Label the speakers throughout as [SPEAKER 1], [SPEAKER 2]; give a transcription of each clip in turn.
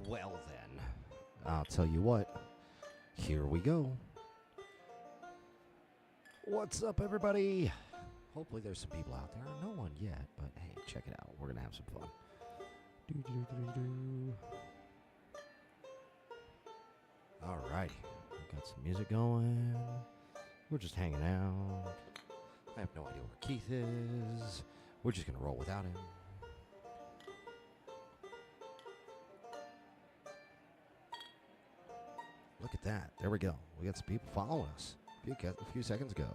[SPEAKER 1] Well then, I'll tell you what. Here we go. What's up, everybody? Hopefully there's some people out there. No one yet, but hey, check it out. We're going to have some fun. Alrighty. We got some music going. We're just hanging out. I have no idea where Keith is. We're just going to roll without him. Look at that. There we go. We got some people following us a few seconds ago.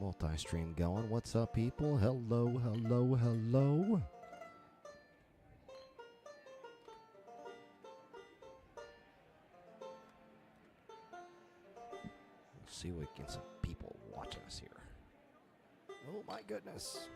[SPEAKER 1] Multi-stream going. What's up, people? Hello, hello, hello. Let's see if we can get some people watching us here. Oh, my goodness.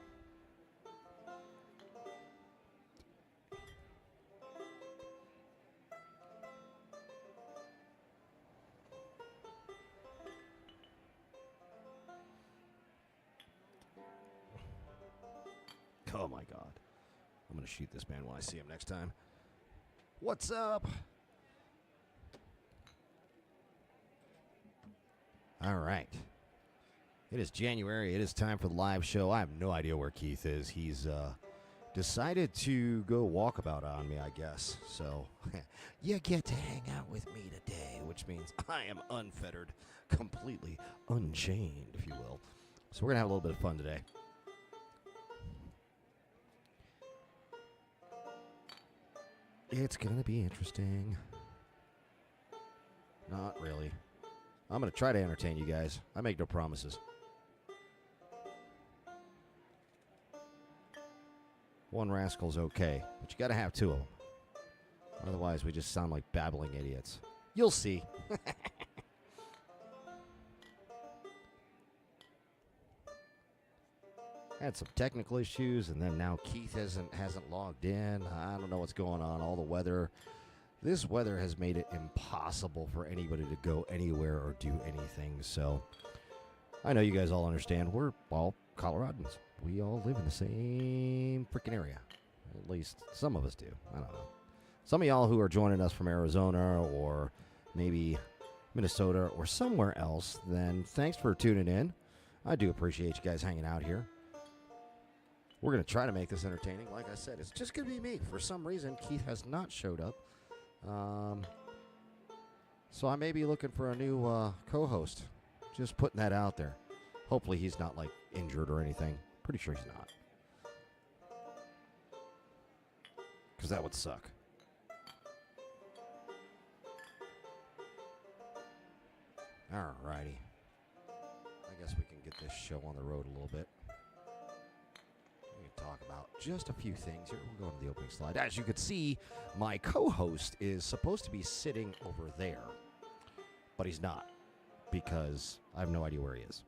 [SPEAKER 1] Oh my God. I'm going to shoot this man when I see him next time. What's up? All right. It is January. It is time for the live show. I have no idea where Keith is. He's decided to go walkabout on me, I guess. So you get to hang out with me today, which means I am unfettered, completely unchained, if you will. So we're going to have a little bit of fun today. It's going to be interesting. Not really. I'm going to try to entertain you guys. I make no promises. One rascal's okay, but you got to have two of them. Otherwise, we just sound like babbling idiots. You'll see. Had some technical issues, and then now Keith hasn't logged in. I don't know what's going on. All the weather. This weather has made it impossible for anybody to go anywhere or do anything. So I know you guys all understand. We're all Coloradans. We all live in the same freaking area. At least some of us do. I don't know. Some of y'all who are joining us from Arizona or maybe Minnesota or somewhere else, then thanks for tuning in. I do appreciate you guys hanging out here. We're going to try to make this entertaining. Like I said, it's just going to be me. For some reason, Keith has not showed up. So I may be looking for a new co-host. Just putting that out there. Hopefully he's not, like, injured or anything. Pretty sure he's not. Because that would suck. Alrighty. I guess we can get this show on the road a little bit. Talk about just a few things here. We'll go to the opening slide. As you can see, my co-host is supposed to be sitting over there, but he's not because I have no idea where he is.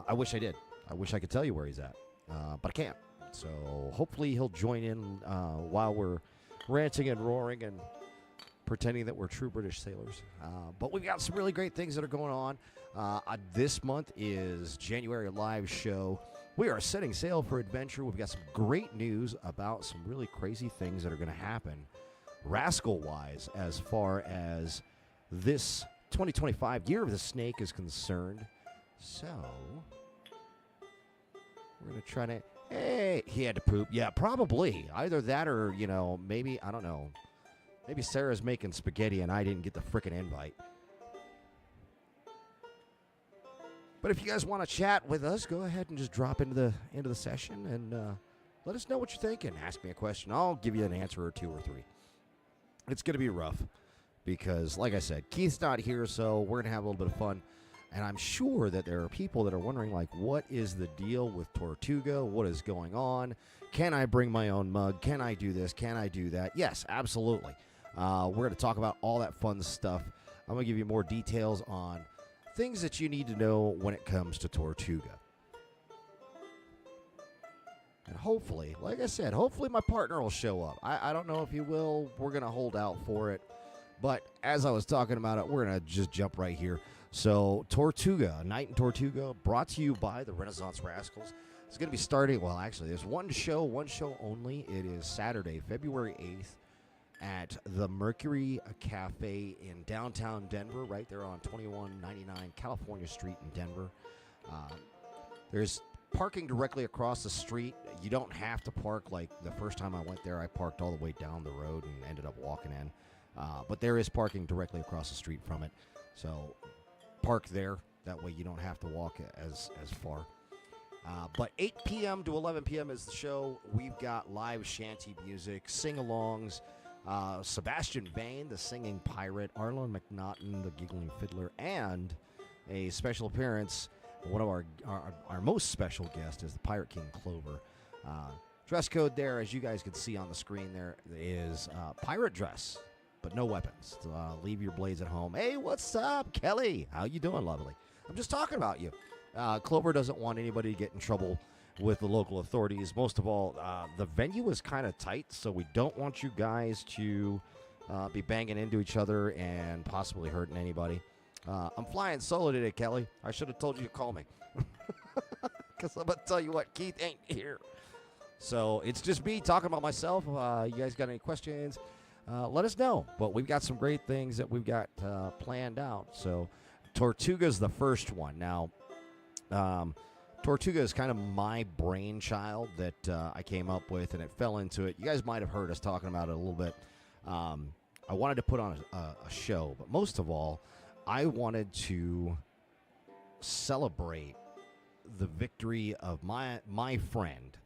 [SPEAKER 1] I wish I did. I wish I could tell you where he's at, but I can't. So hopefully he'll join in while we're ranting and roaring and pretending that we're true British sailors. But we've got some really great things that are going on. This month is January live show. We are setting sail for adventure. We've got some great news about some really crazy things that are going to happen rascal-wise as far as this 2025 Year of the Snake is concerned. So, we're going to try to... Hey, he had to poop. Yeah, probably. Either that or, you know, maybe, I don't know. Maybe Sarah's making spaghetti and I didn't get the frickin' invite. But if you guys want to chat with us, go ahead and just drop into the session and let us know what you're thinking. Ask me a question. I'll give you an answer or two or three. It's going to be rough because, like I said, Keith's not here, so we're going to have a little bit of fun. And I'm sure that there are people that are wondering, like, what is the deal with Tortuga? What is going on? Can I bring my own mug? Can I do this? Can I do that? Yes, absolutely. We're going to talk about all that fun stuff. I'm going to give you more details on things that you need to know when it comes to Tortuga. And hopefully, like I said, hopefully my partner will show up. I don't know if he will. We're going to hold out for it. But as I was talking about it, we're going to just jump right here. So Tortuga, Night in Tortuga, brought to you by the Renaissance Rascals. It's going to be starting, well, actually, there's one show only. It is Saturday, February 8th at the Mercury Cafe in downtown Denver, right there on 2199 California Street in Denver. There's parking directly across the street. You don't have to park like the first time I went there. I parked all the way down the road and ended up walking in. But there is parking directly across the street from it. So park there. That way you don't have to walk as far. But 8 p.m. to 11 p.m. is the show. We've got live shanty music, sing-alongs, Sebastian Vane, the singing pirate, Arlen McNaughton, the giggling fiddler, and a special appearance. One of our most special guest is the Pirate King Clover. Dress code there, as you guys can see on the screen there, is pirate dress, but no weapons. Leave your blades at home. Hey, what's up, Kelly? How you doing, lovely? I'm just talking about you. Clover doesn't want anybody to get in trouble with the local authorities. Most of all, the venue is kind of tight, so we don't want you guys to be banging into each other and possibly hurting anybody. I'm flying solo today, Kelly. I should have told you to call me. Because I'm going to tell you what, Keith ain't here. So it's just me talking about myself. You guys got any questions? Let us know. But we've got some great things that we've got planned out. So Tortuga's the first one. Now, Tortuga is kind of my brainchild that I came up with, and it fell into it. You guys might have heard us talking about it a little bit. I wanted to put on a show, but most of all, I wanted to celebrate the victory of my friend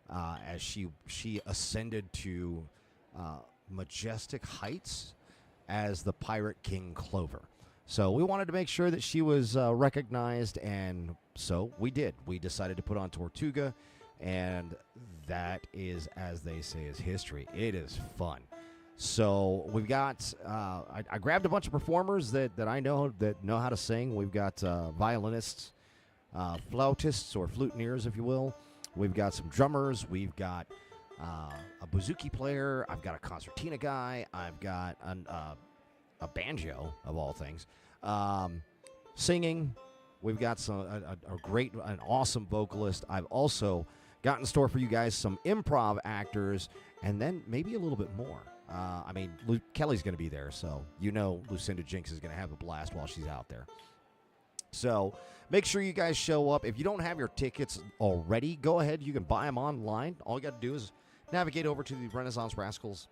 [SPEAKER 1] as she ascended to majestic heights as the Pirate King Clover. So we wanted to make sure that she was recognized, and so we did. We decided to put on Tortuga, and that is, as they say, is history. It is fun. So we've got, I grabbed a bunch of performers that I know that know how to sing. We've got violinists, flautists, or flutineers, if you will. We've got some drummers. We've got a bouzouki player. I've got a concertina guy. I've got a banjo, of all things. Singing. We've got an awesome vocalist. I've also got in store for you guys some improv actors, and then maybe a little bit more. Kelly's going to be there, so you know Lucinda Jinx is going to have a blast while she's out there. So make sure you guys show up. If you don't have your tickets already, go ahead. You can buy them online. All you got to do is navigate over to the Renaissance Rascals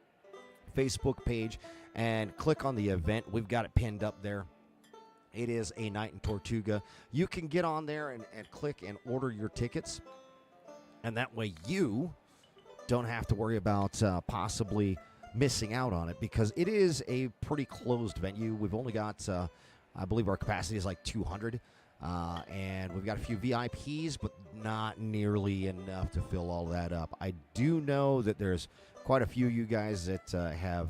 [SPEAKER 1] Facebook page and click on the event. We've got it pinned up there. It is a night in Tortuga. You can get on there and click and order your tickets, and that way you don't have to worry about possibly missing out on it, because it is a pretty closed venue. We've only got, I believe our capacity is like 200, and we've got a few VIPs, but not nearly enough to fill all that up. I do know that there's quite a few of you guys that have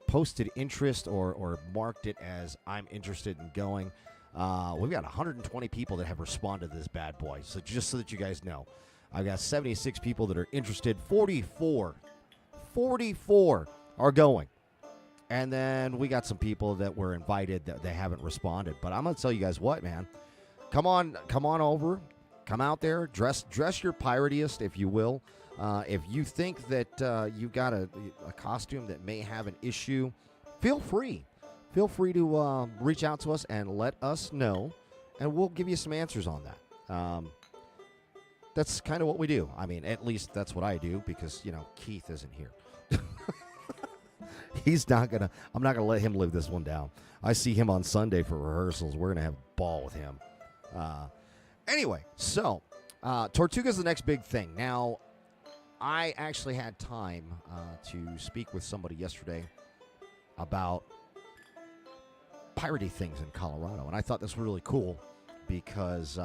[SPEAKER 1] posted interest or marked it as I'm interested in going. We've got 120 people that have responded to this bad boy, so just so that you guys know. I've got 76 people that are interested. 44 are going. And then we got some people that were invited that they haven't responded. But I'm going to tell you guys what, man. Come on over. Come out there. Dress your piratiest, if you will. If you think that you've got a costume that may have an issue, feel free. Feel free to reach out to us and let us know, and we'll give you some answers on that. That's kind of what we do. I mean, at least that's what I do, because, Keith isn't here. I'm not gonna let him live this one down. I see him on Sunday for rehearsals. We're gonna have a ball with him. Anyway, so Tortuga's the next big thing. Now, I actually had time to speak with somebody yesterday about piratey things in Colorado, and I thought this was really cool because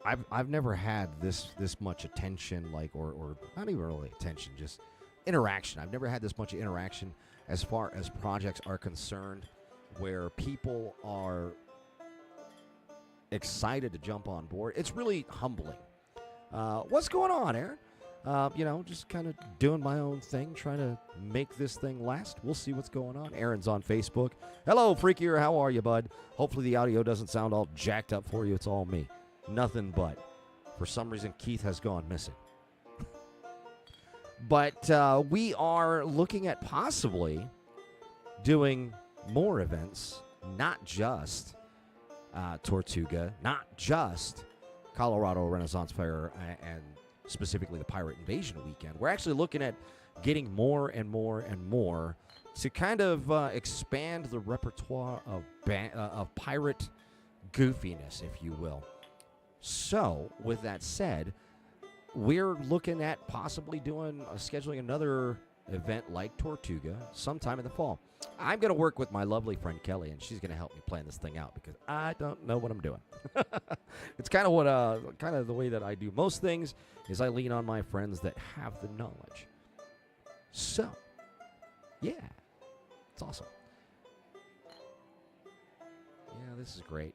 [SPEAKER 1] I've never had this much attention, or not even really attention, just interaction. I've never had this much interaction as far as projects are concerned, where people are excited to jump on board. It's really humbling. What's going on, Aaron? Just kind of doing my own thing, trying to make this thing last. We'll see what's going on. Aaron's on Facebook. Hello, Freakier. How are you, bud? Hopefully the audio doesn't sound all jacked up for you. It's all me. Nothing but. For some reason, Keith has gone missing. But we are looking at possibly doing more events, not just Tortuga, not just Colorado Renaissance Fair and specifically the Pirate Invasion weekend. We're actually looking at getting more and more and more to kind of expand the repertoire of pirate goofiness, if you will. So, with that said, we're looking at possibly scheduling another event like Tortuga sometime in the fall. I'm going to work with my lovely friend Kelly, and she's going to help me plan this thing out because I don't know what I'm doing. It's kind of the way that I do most things is I lean on my friends that have the knowledge. So, yeah, it's awesome. Yeah, this is great.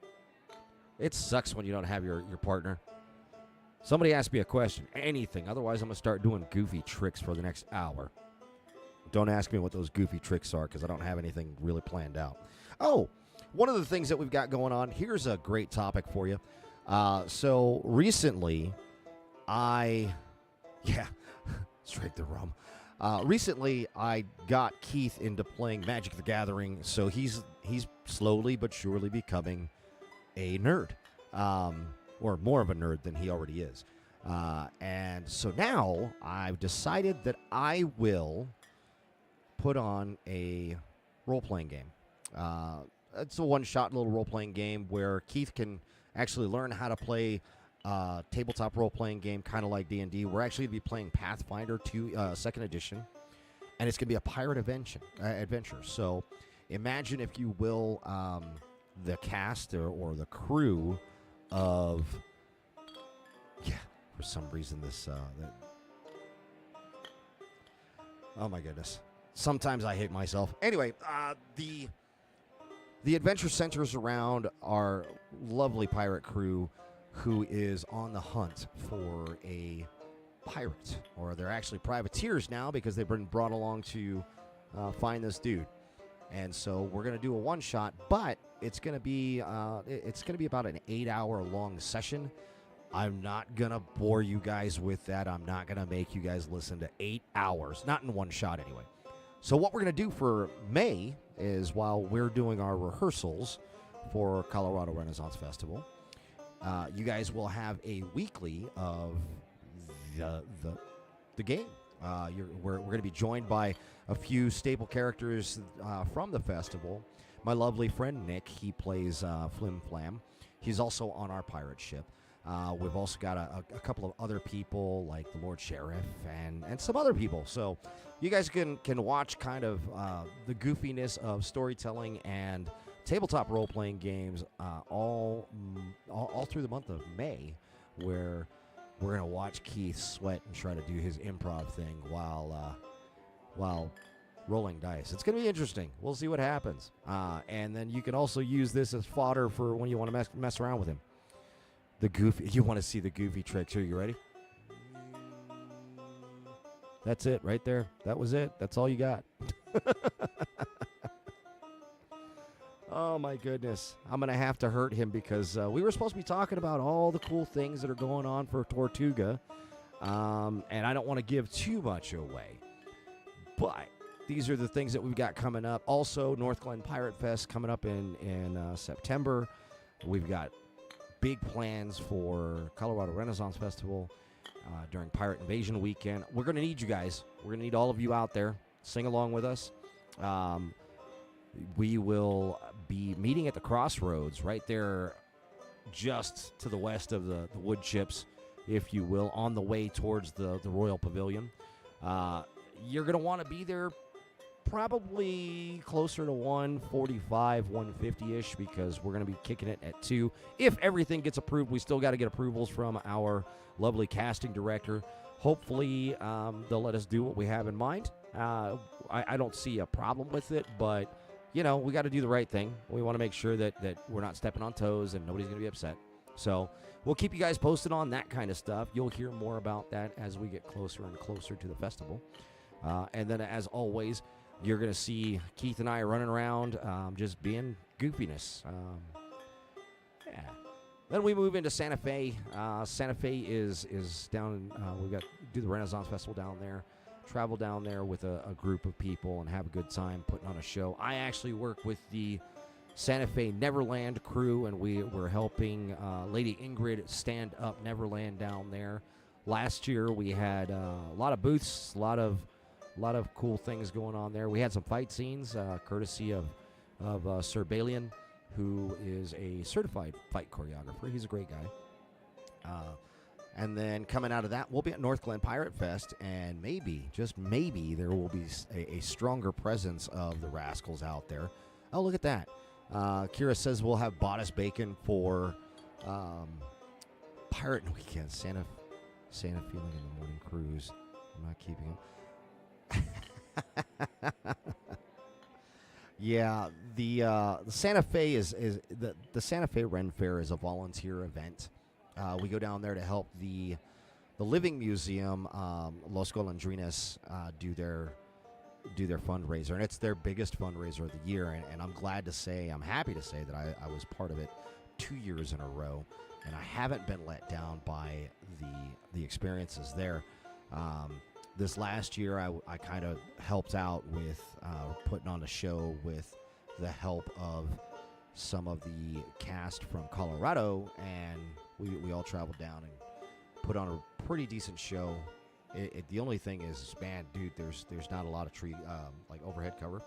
[SPEAKER 1] It sucks when you don't have your partner. Somebody asked me a question, anything. Otherwise, I'm going to start doing goofy tricks for the next hour. Don't ask me what those goofy tricks are because I don't have anything really planned out. Oh, one of the things that we've got going on, here's a great topic for you. So recently, straight the rum. Recently, I got Keith into playing Magic the Gathering, so he's slowly but surely becoming a nerd. Or more of a nerd than he already is. And so now I've decided that I will put on a role-playing game. It's a one-shot little role-playing game where Keith can actually learn how to play a tabletop role-playing game, kind of like D&D. We're actually going to be playing Pathfinder 2 2nd Edition, and it's going to be a pirate adventure. So imagine, if you will, the cast or the crew of, for some reason oh my goodness. Sometimes I hate myself. Anyway, the adventure centers around our lovely pirate crew who is on the hunt for a pirate. Or they're actually privateers now because they've been brought along to find this dude. And so we're going to do a one-shot, but it's going to be about an 8-hour long session. I'm not going to bore you guys with that. I'm not going to make you guys listen to 8 hours, not in one shot anyway. So what we're going to do for May is, while we're doing our rehearsals for Colorado Renaissance Festival, you guys will have a weekly of the game. We're going to be joined by a few staple characters from the festival. My lovely friend Nick, he plays Flim Flam. He's also on our pirate ship. We've also got a couple of other people like the Lord Sheriff and some other people. So you guys can watch kind of the goofiness of storytelling and tabletop role-playing games all through the month of May, where we're going to watch Keith sweat and try to do his improv thing while rolling dice. It's going to be interesting. We'll see what happens. And then you can also use this as fodder for when you want to mess around with him. You want to see the goofy tricks. Are you ready? That's it right there. That was it. That's all you got. Oh, my goodness. I'm going to have to hurt him because we were supposed to be talking about all the cool things that are going on for Tortuga. And I don't want to give too much away. But these are the things that we've got coming up. Also, North Glen Pirate Fest coming up in September. We've got big plans for Colorado Renaissance Festival during Pirate Invasion weekend. We're going to need you guys. We're going to need all of you out there. Sing along with us. We will be meeting at the crossroads right there just to the west of the wood chips, if you will, on the way towards the Royal Pavilion. You're going to want to be there probably closer to 1:45, 1:50-ish, because we're going to be kicking it at 2. If everything gets approved, we still got to get approvals from our lovely casting director. Hopefully, they'll let us do what we have in mind. I don't see a problem with it, but, we got to do the right thing. We want to make sure that we're not stepping on toes and nobody's going to be upset. So we'll keep you guys posted on that kind of stuff. You'll hear more about that as we get closer and closer to the festival. And then, as always, you're going to see Keith and I running around just being goofiness. Yeah. Then we move into Santa Fe. Santa Fe is down. We do the Renaissance Festival down there. Travel down there with a group of people and have a good time putting on a show. I actually work with the Santa Fe Neverland crew, and we're helping Lady Ingrid stand up Neverland down there. Last year we had a lot of booths, a lot of cool things going on there. We had some fight scenes, courtesy of Sir Balian, who is a certified fight choreographer. He's a great guy. And then coming out of that, we'll be at North Glen Pirate Fest, and maybe, just maybe, there will be a stronger presence of the Rascals out there. Oh, look at that. Kira says we'll have bodice bacon for Pirate Weekend. Santa feeling in the morning cruise. I'm not keeping him. Yeah, the Santa Fe is the Santa Fe Ren Fair is a volunteer event. We go down there to help the Living Museum, Los Golondrinas, do their fundraiser, and it's their biggest fundraiser of the year. And I'm happy to say that I was part of it 2 years in a row, and I haven't been let down by the experiences there. This last year, I kind of helped out with putting on a show with the help of some of the cast from Colorado, and we all traveled down and put on a pretty decent show. The only thing is, man, dude, there's not a lot of tree like overhead cover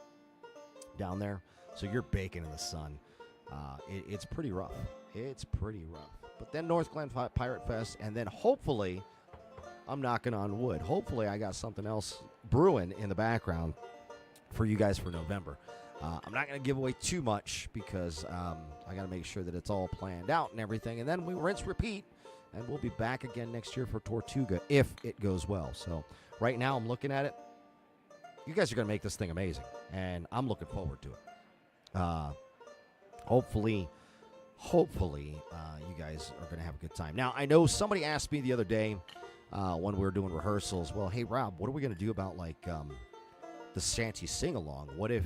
[SPEAKER 1] down there, so you're baking in the sun. It's pretty rough. It's pretty rough. But then North Glen Pirate Fest, and then hopefully, I'm knocking on wood, hopefully I got something else brewing in the background for you guys for November. I'm not going to give away too much because I got to make sure that it's all planned out and everything. And then we rinse, repeat, and we'll be back again next year for Tortuga if it goes well. So right now I'm looking at it. You guys are going to make this thing amazing, and I'm looking forward to it. Hopefully, you guys are going to have a good time. Now, I know somebody asked me the other day when we were doing rehearsals, well, hey, Rob, what are we going to do about, like, the Shanty sing-along? What if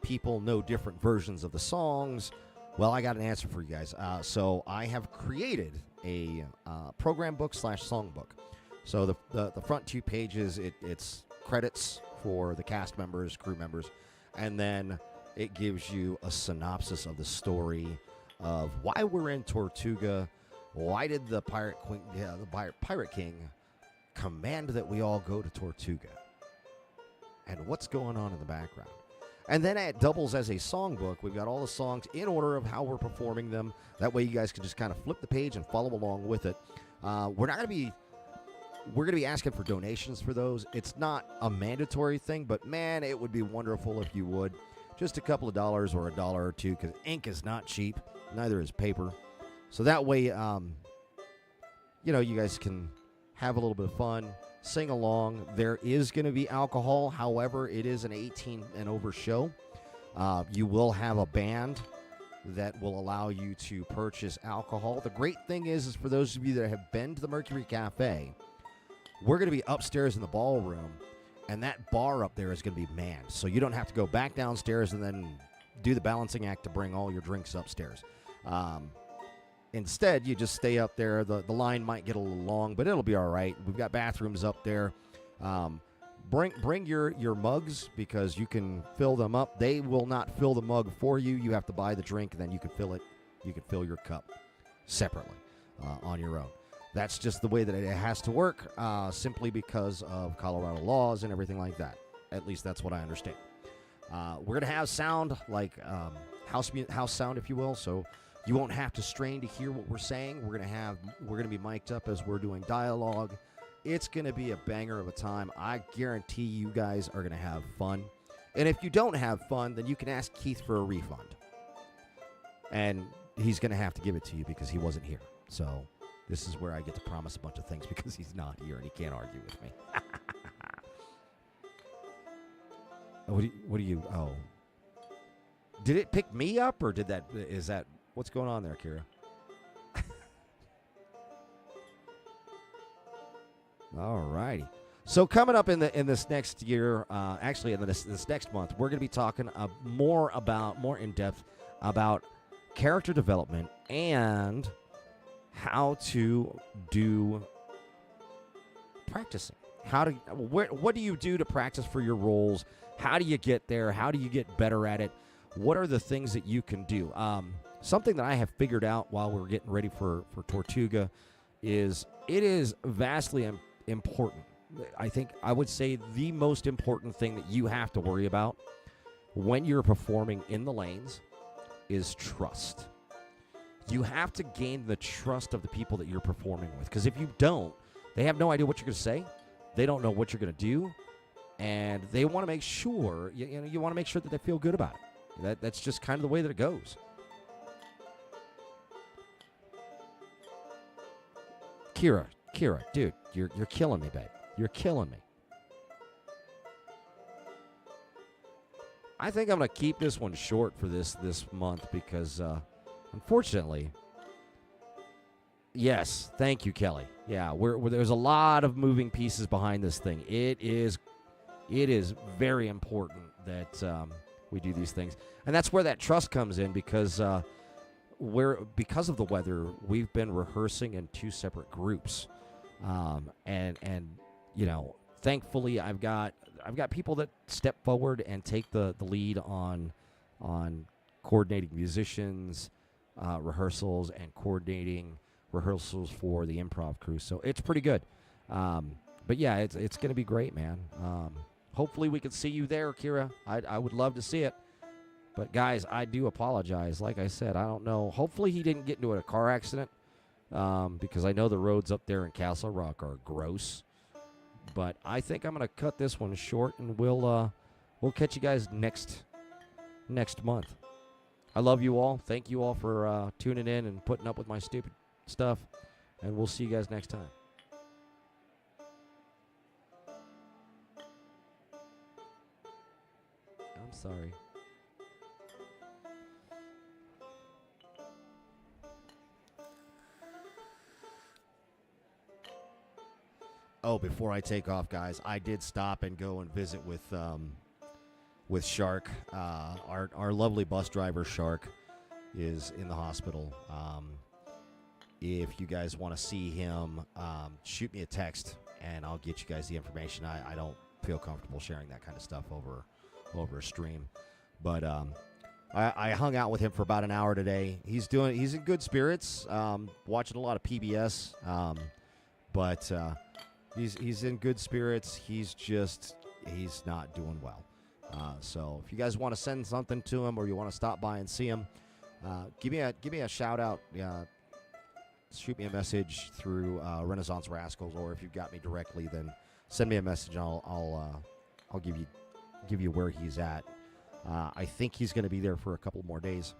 [SPEAKER 1] people know different versions of the songs? Well, I got an answer for you guys. So I have created a program book / song book. So the front 2 pages, it's credits for the cast members, crew members, and then it gives you a synopsis of the story of why we're in Tortuga, why did the Pirate King command that we all go to Tortuga, and what's going on in the background. And then it doubles as a songbook. We've got all the songs in order of how we're performing them. That way you guys can just kind of flip the page and follow along with it. We're going to be asking for donations for those. It's not a mandatory thing, but man, it would be wonderful if you would. Just a couple of dollars or $1 or $2, because ink is not cheap. Neither is paper. So that way, you guys can have a little bit of fun. Sing along. There is going to be alcohol. However, it is an 18 and over show. You will have a band that will allow you to purchase alcohol. The great thing is for those of you that have been to the Mercury Cafe, we're going to be upstairs in the ballroom, and that bar up there is going to be manned. So you don't have to go back downstairs and then do the balancing act to bring all your drinks upstairs. Instead, you just stay up there. The line might get a little long, but it'll be all right. We've got bathrooms up there. Bring your mugs, because you can fill them up. They will not fill the mug for you. You have to buy the drink, and then you can fill it. You can fill your cup separately on your own. That's just the way that it has to work, simply because of Colorado laws and everything like that. At least that's what I understand. We're going to have sound, like house sound, if you will, so you won't have to strain to hear what we're saying. We're going to be mic'd up as we're doing dialogue. It's going to be a banger of a time. I guarantee you guys are going to have fun. And if you don't have fun, then you can ask Keith for a refund. And he's going to have to give it to you because he wasn't here. So this is where I get to promise a bunch of things because he's not here and he can't argue with me. What do you, oh. Did it pick me up, or is that, what's going on there, Kira? All righty. So coming up in this next year, actually in this next month, we're going to be talking more in depth about character development and how to do practicing. What do you do to practice for your roles? How do you get there? How do you get better at it? What are the things that you can do? Something that I have figured out while we're getting ready for Tortuga is it is vastly important. I think I would say the most important thing that you have to worry about when you're performing in the lanes is trust. You have to gain the trust of the people that you're performing with, because if you don't, they have no idea what you're going to say. They don't know what you're going to do, and they want to make sure you want to make sure that they feel good about it. That's just kind of the way that it goes. Kira, dude, you're killing me, babe. You're killing me. I think I'm going to keep this one short for this month because, unfortunately, yes, thank you, Kelly. Yeah, there's a lot of moving pieces behind this thing. It is very important that we do these things, and that's where that trust comes in because because of the weather, we've been rehearsing in 2 separate groups, and thankfully I've got people that step forward and take the lead on coordinating musicians, rehearsals, and coordinating rehearsals for the improv crew. So it's pretty good. But yeah, it's going to be great, man. Hopefully we can see you there, Kira. I would love to see it. But guys, I do apologize. Like I said, I don't know. Hopefully he didn't get into a car accident because I know the roads up there in Castle Rock are gross. But I think I'm going to cut this one short, and we'll catch you guys next month. I love you all. Thank you all for tuning in and putting up with my stupid stuff, and we'll see you guys next time. I'm sorry. Oh, before I take off, guys, I did stop and go and visit with Shark. Our lovely bus driver, Shark, is in the hospital. If you guys want to see him, shoot me a text, and I'll get you guys the information. I don't feel comfortable sharing that kind of stuff over a stream. But I hung out with him for about an hour today. He's in good spirits, watching a lot of PBS, but he's in good spirits. He's not doing well. So if you guys want to send something to him or you want to stop by and see him, give me a shout out. Shoot me a message through Renaissance Rascals, or if you've got me directly, then send me a message. And I'll give you where he's at. I think he's going to be there for a couple more days,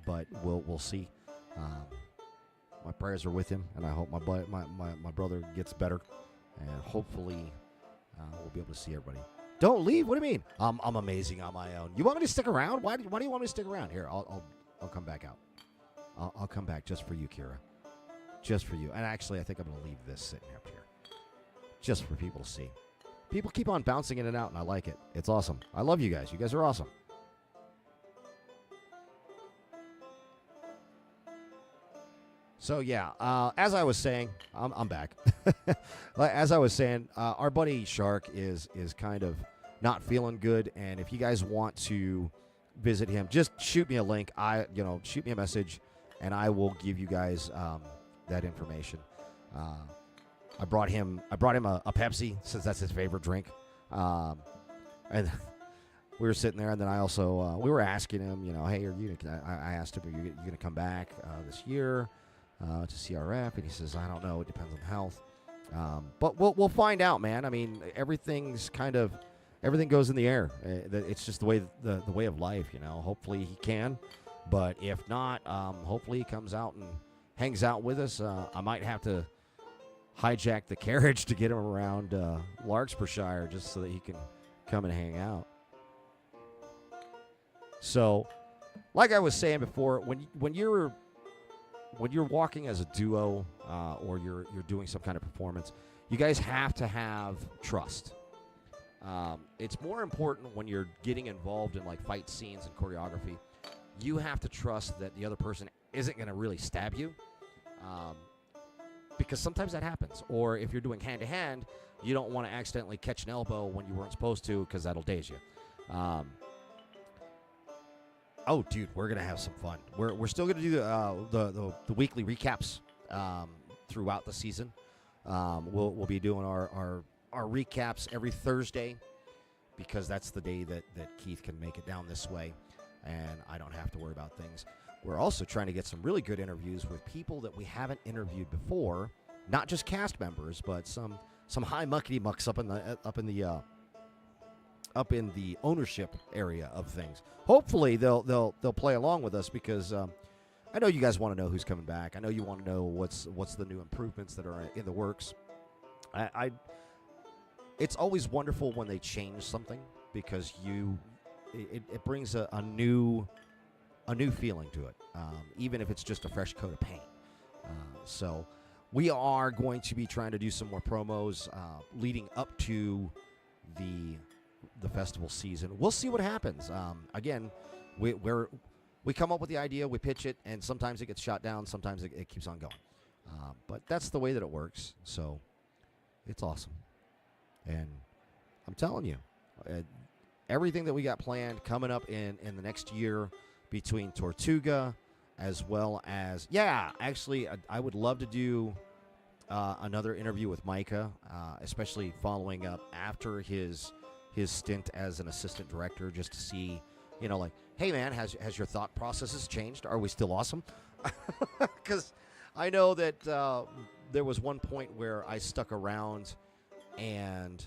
[SPEAKER 1] but we'll see. My prayers are with him, and I hope my brother gets better, and hopefully we'll be able to see everybody. Don't leave. What do you mean? I'm amazing on my own. You want me to stick around? Why do you want me to stick around? Here, I'll come back out. I'll come back just for you, Kira. Just for you. And actually, I think I'm going to leave this sitting up here, just for people to see. People keep on bouncing in and out, and I like it. It's awesome. I love you guys. You guys are awesome. So yeah, as I was saying, I'm back. As I was saying, our buddy Shark is kind of not feeling good, and if you guys want to visit him, just shoot me a link. Shoot me a message, and I will give you guys that information. I brought him a Pepsi, since that's his favorite drink, and we were sitting there, and then I also we were asking him, hey, I asked him, are you going to come back this year to CRF? And he says, I don't know, it depends on health. But we'll find out, man. I mean, everything goes in the air. It's just the way of life, Hopefully he can, but if not, hopefully he comes out and hangs out with us. I might have to hijack the carriage to get him around Larkspurshire just so that he can come and hang out. So, like I was saying before, when you're walking as a duo, or you're doing some kind of performance, you guys have to have trust. It's more important when you're getting involved in like fight scenes and choreography. You have to trust that the other person isn't going to really stab you, because sometimes that happens. Or if you're doing hand-to-hand, you don't want to accidentally catch an elbow when you weren't supposed to, because that'll daze you. Oh, dude, we're going to have some fun. We're still going to do the weekly recaps throughout the season. We'll be doing our recaps every Thursday, because that's the day that Keith can make it down this way, and I don't have to worry about things. We're also trying to get some really good interviews with people that we haven't interviewed before, not just cast members, but some high muckety mucks up in the ownership area of things. Hopefully they'll play along with us, because I know you guys want to know who's coming back. I know you want to know what's the new improvements that are in the works. It's always wonderful when they change something, because it brings a new feeling to it, even if it's just a fresh coat of paint. So we are going to be trying to do some more promos leading up to the festival season. We'll see what happens. Again, we come up with the idea, we pitch it, and sometimes it gets shot down, sometimes it keeps on going. But that's the way that it works, so it's awesome. And I'm telling you, everything that we got planned coming up in the next year, between Tortuga as well as, actually, I would love to do another interview with Micah, especially following up after his stint as an assistant director, just to see, like, hey, man, has your thought processes changed? Are we still awesome? Because I know that there was one point where I stuck around, and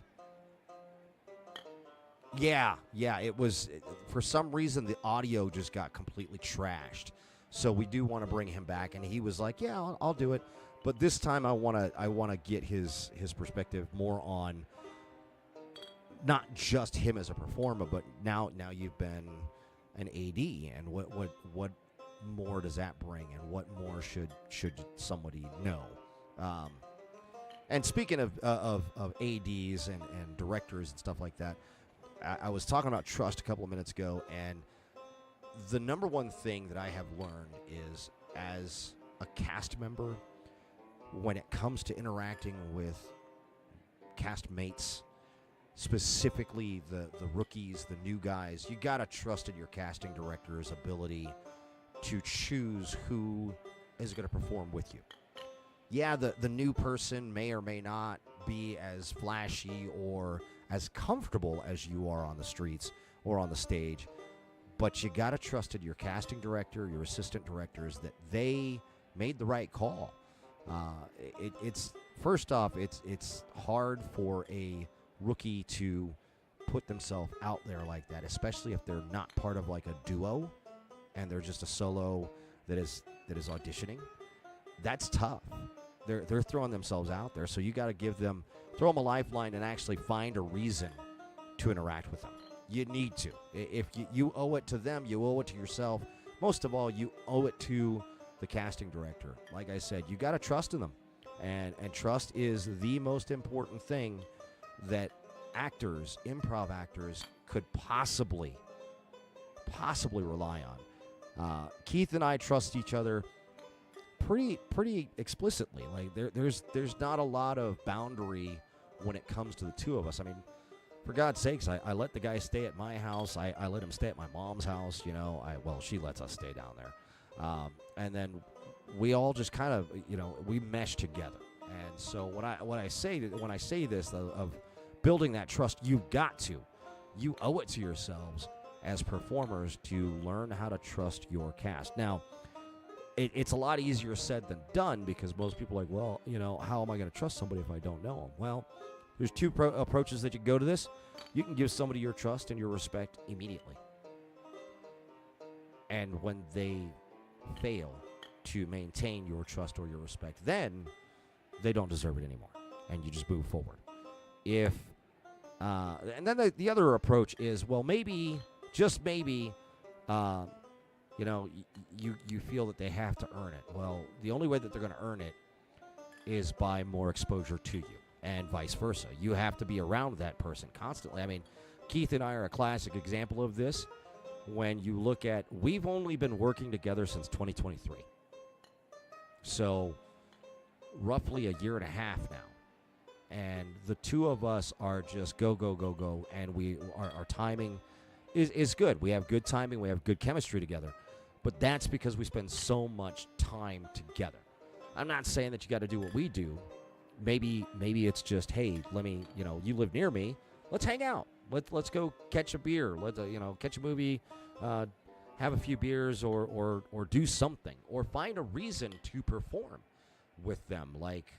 [SPEAKER 1] it was, for some reason, the audio just got completely trashed. So we do want to bring him back, and he was like, yeah, I'll do it. But this time I want to get his perspective more on not just him as a performer, but now you've been an AD, and what more does that bring, and what more should somebody know? And speaking of ADs and directors and stuff like that, I was talking about trust a couple of minutes ago, and the number one thing that I have learned is, as a cast member, when it comes to interacting with cast mates, specifically the rookies, the new guys, you got to trust in your casting director's ability to choose who is going to perform with you. Yeah, the new person may or may not be as flashy or as comfortable as you are on the streets or on the stage, but you got to trust in your casting director, your assistant directors, that they made the right call. It's first off, it's hard for a rookie to put themselves out there like that, especially if they're not part of like a duo and they're just a solo that is auditioning. That's tough. They're throwing themselves out there, so you got to throw them a lifeline and actually find a reason to interact with them. You need to. If you owe it to them, you owe it to yourself. Most of all, you owe it to the casting director. Like I said, you got to trust in them, and trust is the most important thing that actors, improv actors, could possibly rely on. Keith and I trust each other pretty explicitly. Like there's not a lot of boundary when it comes to the two of us. I mean, for God's sakes, I let the guy stay at my house. I let him stay at my mom's house. She lets us stay down there, and then we all just kind of we mesh together. And so when I say this of building that trust, you owe it to yourselves as performers to learn how to trust your cast. Now, it's a lot easier said than done, because most people are like, well, how am I going to trust somebody if I don't know them? Well, there's two approaches that you go to this. You can give somebody your trust and your respect immediately. And when they fail to maintain your trust or your respect, then they don't deserve it anymore, and you just move forward. And then the other approach is, well, maybe, just maybe, you feel that they have to earn it. Well, the only way that they're going to earn it is by more exposure to you, and vice versa. You have to be around that person constantly. I mean, Keith and I are a classic example of this. When you look at, we've only been working together since 2023. So roughly a year and a half now. And the two of us are just go, go, go, go. And our timing is good. We have good timing. We have good chemistry together. But that's because we spend so much time together. I'm not saying that you got to do what we do. Maybe it's just, hey, let me, you live near me. Let's hang out. Let's go catch a beer. Let's catch a movie, have a few beers, or do something, or find a reason to perform with them, like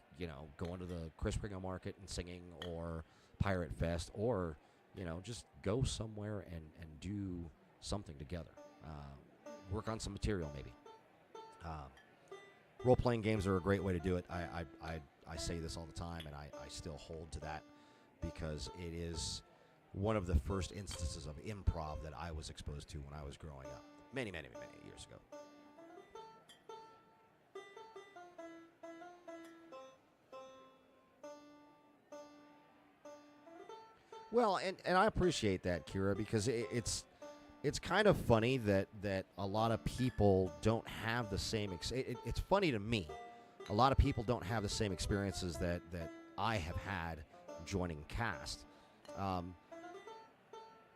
[SPEAKER 1] going to the Chris Springer Market and singing, or Pirate Fest, or just go somewhere and do something together. Work on some material maybe. Role-playing games are a great way to do it. I say this all the time, and I still hold to that because it is one of the first instances of improv that I was exposed to when I was growing up, many, many, many years ago. Well, and I appreciate that, Kira, because it's kind of funny that a lot of people don't have the same. It's funny to me. A lot of people don't have the same experiences that I have had joining cast.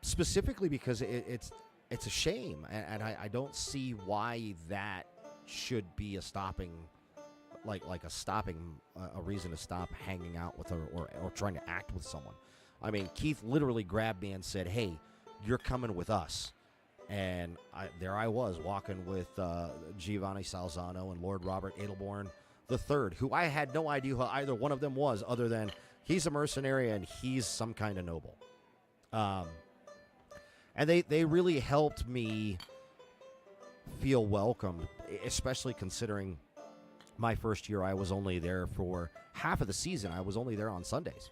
[SPEAKER 1] Specifically because it's a shame, and I don't see why that should be a stopping, a reason to stop hanging out with her or trying to act with someone. I mean, Keith literally grabbed me and said, "Hey, you're coming with us," and there I was walking with Giovanni Salzano and Lord Robert Adelborn III, who I had no idea who either one of them was, other than he's a mercenary and he's some kind of noble. And they really helped me feel welcomed, especially considering my first year I was only there for half of the season. I was only there on Sundays,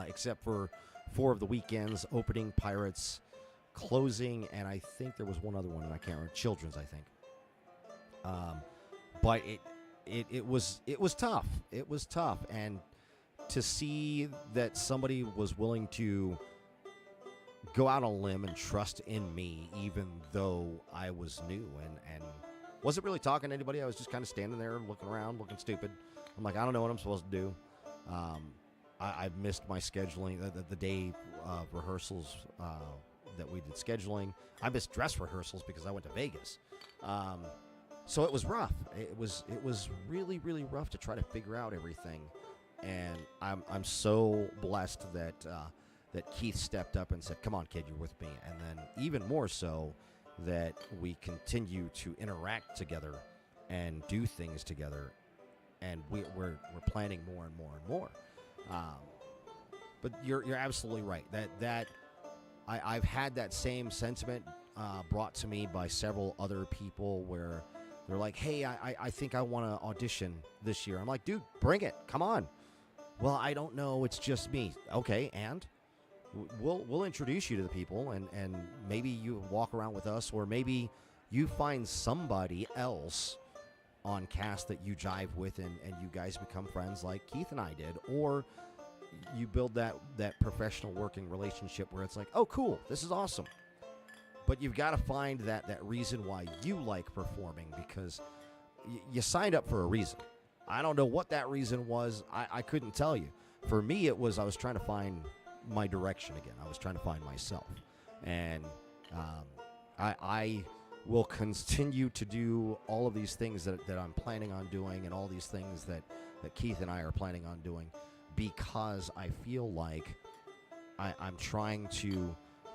[SPEAKER 1] except for 4 of the weekends, opening, Pirates, closing, and I think there was one other one, and I can't remember, Children's, I think. But it was tough. It was tough, and to see that somebody was willing to go out on a limb and trust in me, even though I was new and wasn't really talking to anybody. I was just kind of standing there looking around, looking stupid. I'm like, I don't know what I'm supposed to do. I missed my scheduling, the day of rehearsals that we did scheduling. I missed dress rehearsals because I went to Vegas. So it was rough. It was really, really rough to try to figure out everything. And I'm so blessed that Keith stepped up and said, "Come on, kid, you're with me." And then even more so that we continue to interact together and do things together, and we're planning more and more and more. But you're absolutely right. That I've had that same sentiment brought to me by several other people where they're like, "Hey, I think I want to audition this year." I'm like, "Dude, bring it. Come on." "Well, I don't know. It's just me." "Okay, and we'll introduce you to the people, and maybe you walk around with us, or maybe you find somebody else on cast that you jive with, and you guys become friends like Keith and I did, or you build that professional working relationship where it's like, oh, cool, this is awesome." But you've got to find that reason why you like performing, because you signed up for a reason. I don't know what that reason was. I couldn't tell you. For me, it was I was trying to find my direction again. I was trying to find myself. And I will continue to do all of these things that I'm planning on doing, and all these things that Keith and I are planning on doing, because I feel like I'm trying to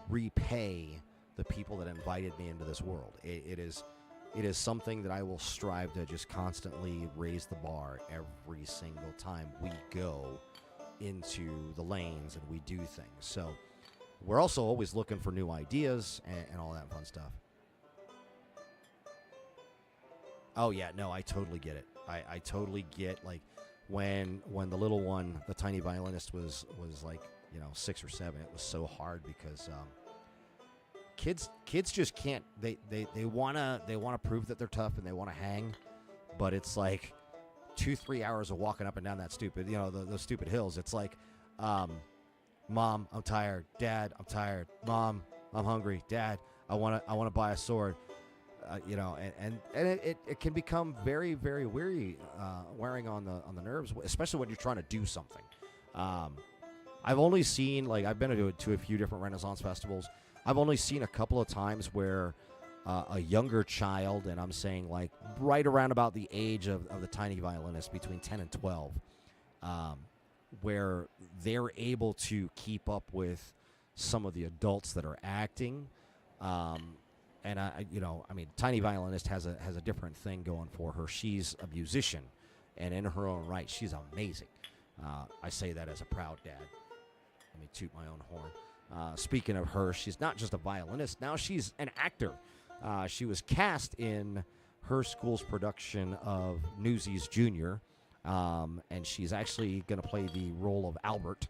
[SPEAKER 1] repay the people that invited me into this world. It is something that I will strive to just constantly raise the bar every single time we go into the lanes and we do things. So we're also always looking for new ideas and all that fun stuff. Oh yeah, no, I totally get it. I totally get, like, when the little one, the tiny violinist, was like 6 or 7. It was so hard because kids just can't. They wanna prove that they're tough and they wanna hang, but it's like 2-3 hours of walking up and down that stupid, those stupid hills. It's like, Mom, I'm tired. Dad, I'm tired. Mom, I'm hungry. Dad, I want to buy a sword. And it can become very, very wearing on the nerves, especially when you're trying to do something. I've only seen, I've been to a few different Renaissance festivals. I've only seen a couple of times where a younger child, and I'm saying right around about the age of the tiny violinist, between 10 and 12, where they're able to keep up with some of the adults that are acting. And tiny violinist has a different thing going for her. She's a musician, and in her own right, she's amazing. I say that as a proud dad. Let me toot my own horn. Speaking of her, she's not just a violinist. Now she's an actor. She was cast in her school's production of Newsies Jr., and she's actually going to play the role of Albert.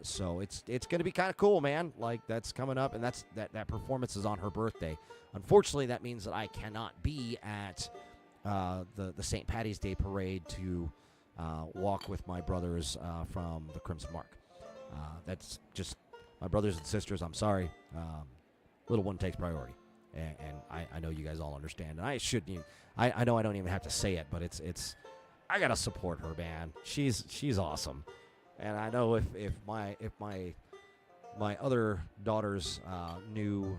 [SPEAKER 1] So it's going to be kind of cool, man. That's coming up, and that performance is on her birthday. Unfortunately, that means that I cannot be at the St. Patty's Day parade to walk with my brothers from the Crimson Mark. That's just my brothers and sisters. I'm sorry. Little one takes priority, and I know you guys all understand. And I shouldn't. I know I don't even have to say it, but it's. I gotta support her, man. She's awesome. And I know if my other daughters knew,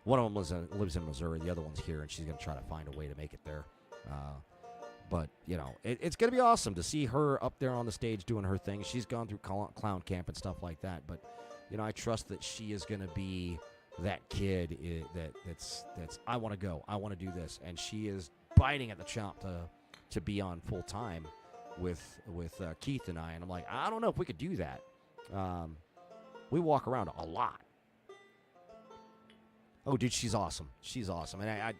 [SPEAKER 1] one of them lives in Missouri, the other one's here, and she's gonna try to find a way to make it there. But it's gonna be awesome to see her up there on the stage doing her thing. She's gone through clown camp and stuff like that, but I trust that she is gonna be that kid that's I want to go, I want to do this, and she is biting at the chomp to be on full time with Keith and I. And I'm like, I don't know if we could do that. We walk around a lot. Oh, dude, she's awesome. She's awesome. And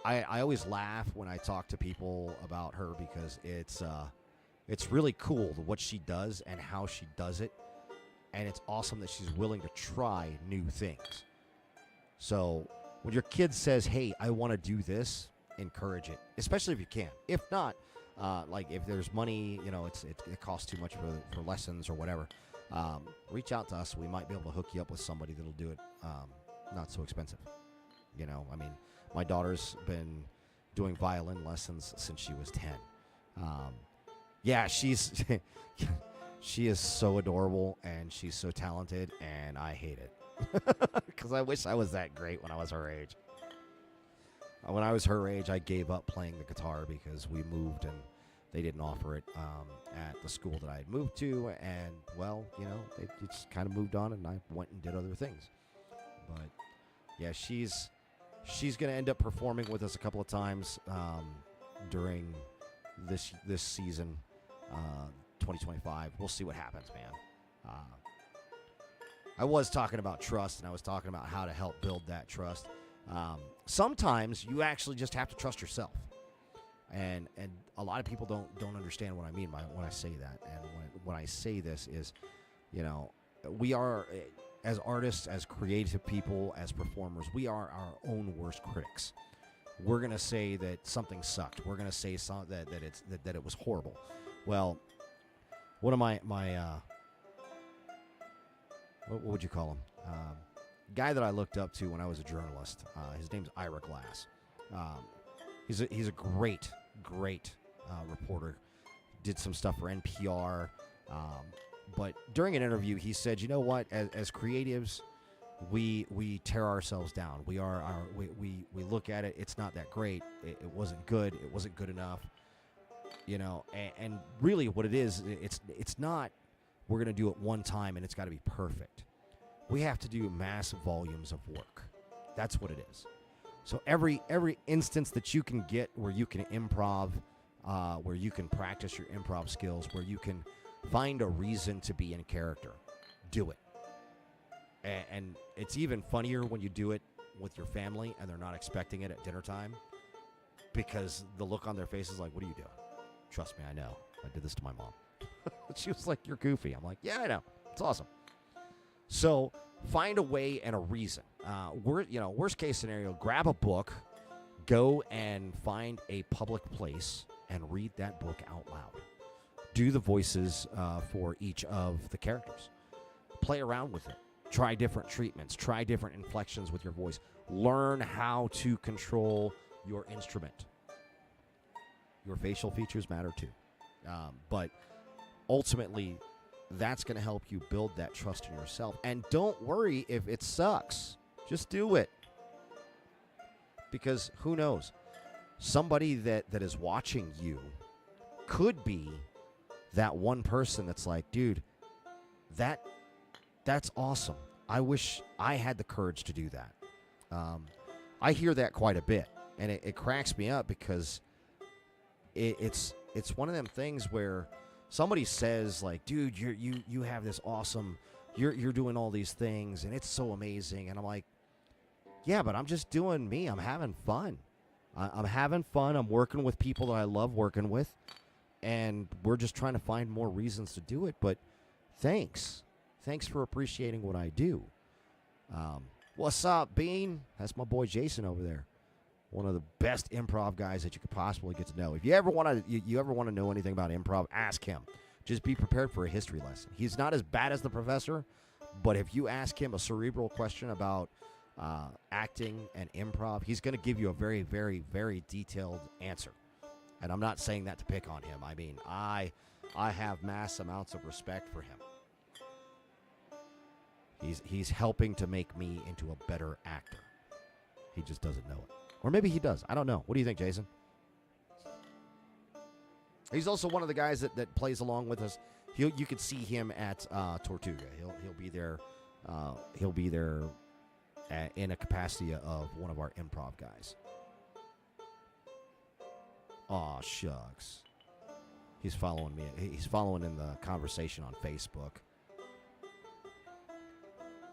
[SPEAKER 1] I always laugh when I talk to people about her, because it's really cool what she does and how she does it. And it's awesome that she's willing to try new things. So when your kid says, hey, I want to do this, encourage it, especially if you can. If not, if there's money, it costs too much for lessons or whatever, reach out to us. We might be able to hook you up with somebody that'll do it not so expensive. My daughter's been doing violin lessons since she was 10. She's she is so adorable, and she's so talented, and I hate it because I wish I was that great when I was her age. When I was her age, I gave up playing the guitar because we moved and they didn't offer it at the school that I had moved to. And, it just kind of moved on, and I went and did other things. But, yeah, she's going to end up performing with us a couple of times during this season, 2025. We'll see what happens, man. I was talking about trust, and I was talking about how to help build that trust. Sometimes you actually just have to trust yourself, and a lot of people don't understand what I mean when I say that. And when I say this is, we are, as artists, as creative people, as performers, we are our own worst critics. We're gonna say that something sucked. We're gonna say that it was horrible. Well, one of my what would you call him? Guy that I looked up to when I was a journalist. His name's Ira Glass. He's a great reporter. Did some stuff for NPR. But during an interview, he said, "You know what? As creatives, we tear ourselves down. We look at it. It's not that great. It wasn't good. It wasn't good enough. And really, what it is, it's not. We're gonna do it one time and it's got to be perfect. We have to do massive volumes of work. That's what it is. So every instance that you can get where you can improv, where you can practice your improv skills, where you can find a reason to be in character, do it. And it's even funnier when you do it with your family and they're not expecting it at dinner time, because the look on their face is like, what are you doing? Trust me, I know. I did this to my mom. She was like, you're goofy. I'm like, yeah, I know. It's awesome. So find a way and a reason. Worst case scenario, grab a book, go and find a public place and read that book out loud. Do the voices for each of the characters. Play around with it. Try different treatments. Try different inflections with your voice. Learn how to control your instrument. Your facial features matter too. But ultimately, that's going to help you build that trust in yourself. And don't worry if it sucks. Just do it. Because who knows? Somebody that is watching you could be that one person that's like, dude, that's awesome. I wish I had the courage to do that. I hear that quite a bit, and it cracks me up because it's one of them things where somebody says like, dude, you have this awesome, you're doing all these things, and it's so amazing, and I'm like, yeah, but I'm just doing me. I'm having fun. I'm having fun. I'm working with people that I love working with, and we're just trying to find more reasons to do it. But thanks for appreciating what I do. What's up, Bean? That's my boy Jason over there. One of the best improv guys that you could possibly get to know. If you ever want to know anything about improv, ask him. Just be prepared for a history lesson. He's not as bad as the professor, but if you ask him a cerebral question about acting and improv, he's going to give you a very, very, very detailed answer. And I'm not saying that to pick on him. I mean, I have mass amounts of respect for him. He's helping to make me into a better actor. He just doesn't know it. Or maybe he does. I don't know. What do you think, Jason? He's also one of the guys that plays along with us. You could see him at Tortuga. He'll be there. He'll be there in a capacity of one of our improv guys. Aw, shucks. He's following me. He's following in the conversation on Facebook.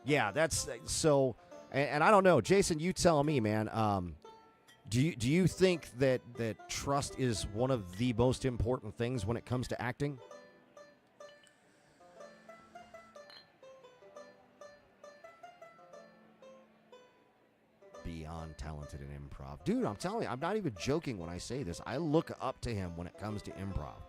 [SPEAKER 1] Yeah, that's so. And I don't know, Jason. You tell me, man. Do you think that trust is one of the most important things when it comes to acting? Beyond talented in improv. Dude, I'm telling you, I'm not even joking when I say this. I look up to him when it comes to improv.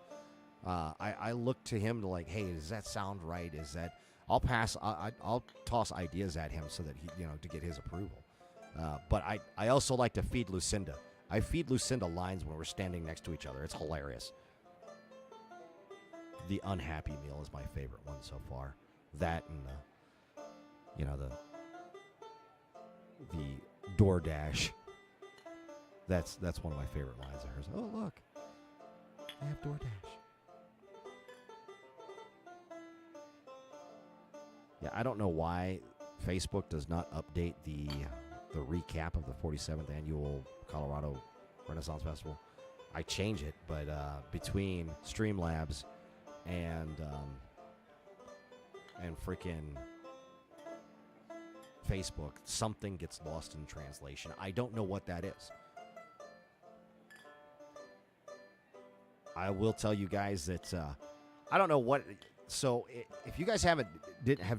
[SPEAKER 1] I look to him to like, hey, does that sound right? Is that... I'll toss ideas at him so that he, to get his approval. But I also like to feed Lucinda. I feed Lucinda lines when we're standing next to each other. It's hilarious. The unhappy meal is my favorite one so far. That and the DoorDash. That's one of my favorite lines of hers. Oh, look, they have DoorDash. Yeah, I don't know why Facebook does not update the recap of the 47th annual Colorado Renaissance Festival. I change it, but between Streamlabs and freaking Facebook, something gets lost in translation. I don't know what that is. I will tell you guys that I don't know what. So if you guys have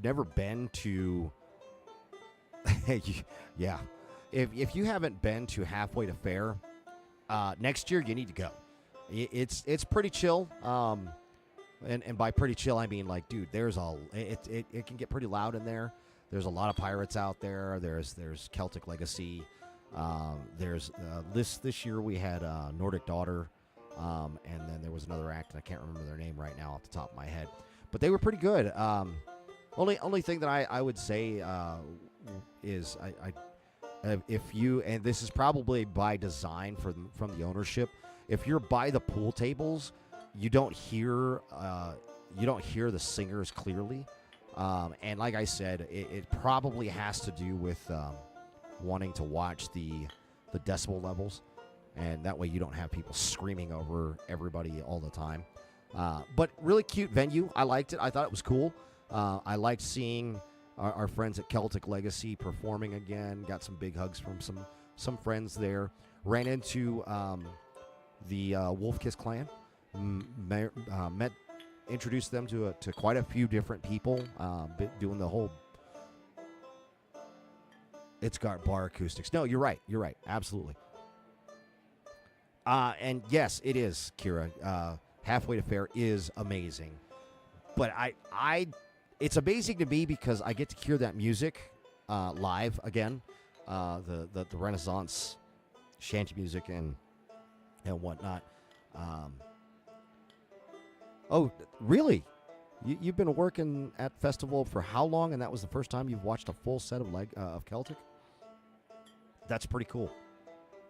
[SPEAKER 1] never been to, yeah, if you haven't been to Halfway to Fair, next year you need to go. It's pretty chill. And by pretty chill I mean like, dude, it can get pretty loud in there. There's a lot of pirates out there. There's Celtic Legacy. There's this year we had Nordic Daughter, and then there was another act and I can't remember their name right now off the top of my head. But they were pretty good. Only thing that I would say is if you, and this is probably by design from the ownership, if you're by the pool tables, you don't hear the singers clearly. And like I said, it probably has to do with wanting to watch the decibel levels, and that way you don't have people screaming over everybody all the time. But really cute venue. I liked it. I thought it was cool. I liked seeing our friends at Celtic Legacy performing again. Got some big hugs from some friends there. Ran into the Wolf Kiss Clan. Introduced them to quite a few different people. Doing the whole. It's got bar acoustics. No, you're right. Absolutely. And yes, it is, Kira. Halfway to Fair is amazing. But it's amazing to me because I get to hear that music live again, the Renaissance shanty music and whatnot. Oh, really? You've been working at festival for how long? And that was the first time you've watched a full set of Celtic? That's pretty cool.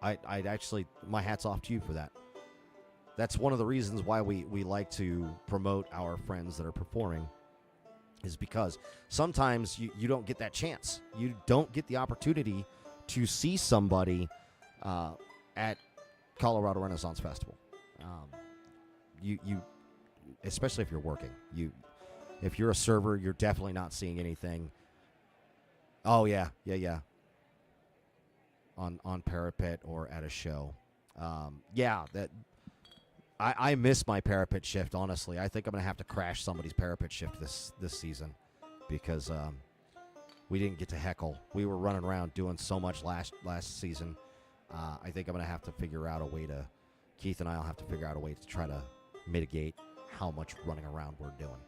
[SPEAKER 1] I'd actually, my hat's off to you for that. That's one of the reasons why we like to promote our friends that are performing, is because sometimes you don't get that chance. You don't get the opportunity to see somebody at Colorado Renaissance Festival. You especially if you're working. If you're a server, you're definitely not seeing anything. Oh, yeah. On parapet or at a show. I miss my parapet shift, honestly. I think I'm going to have to crash somebody's parapet shift this season because we didn't get to heckle. We were running around doing so much last season. I think I'm going to have to figure out a way to, Keith and I will have to figure out a way to try to mitigate how much running around we're doing.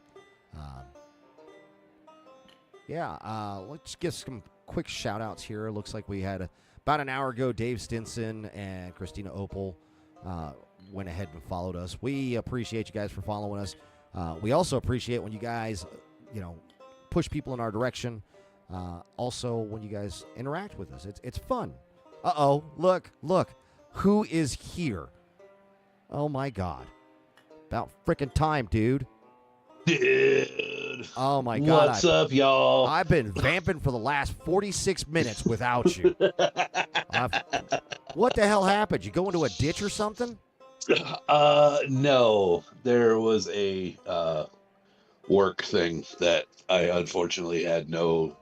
[SPEAKER 1] Let's give some quick shout-outs here. It looks like we had about an hour ago, Dave Stinson and Christina Opel went ahead and followed us. We appreciate you guys for following us. We also appreciate when you guys, push people in our direction. Also, when you guys interact with us. It's fun. Uh-oh, look. Who is here? Oh, my God. About freaking time, dude.
[SPEAKER 2] Dude.
[SPEAKER 1] Oh, my God.
[SPEAKER 2] What's up, y'all?
[SPEAKER 1] I've been vamping for the last 46 minutes without you. What the hell happened? You go into a ditch or something?
[SPEAKER 2] No. There was a work thing that I unfortunately had no...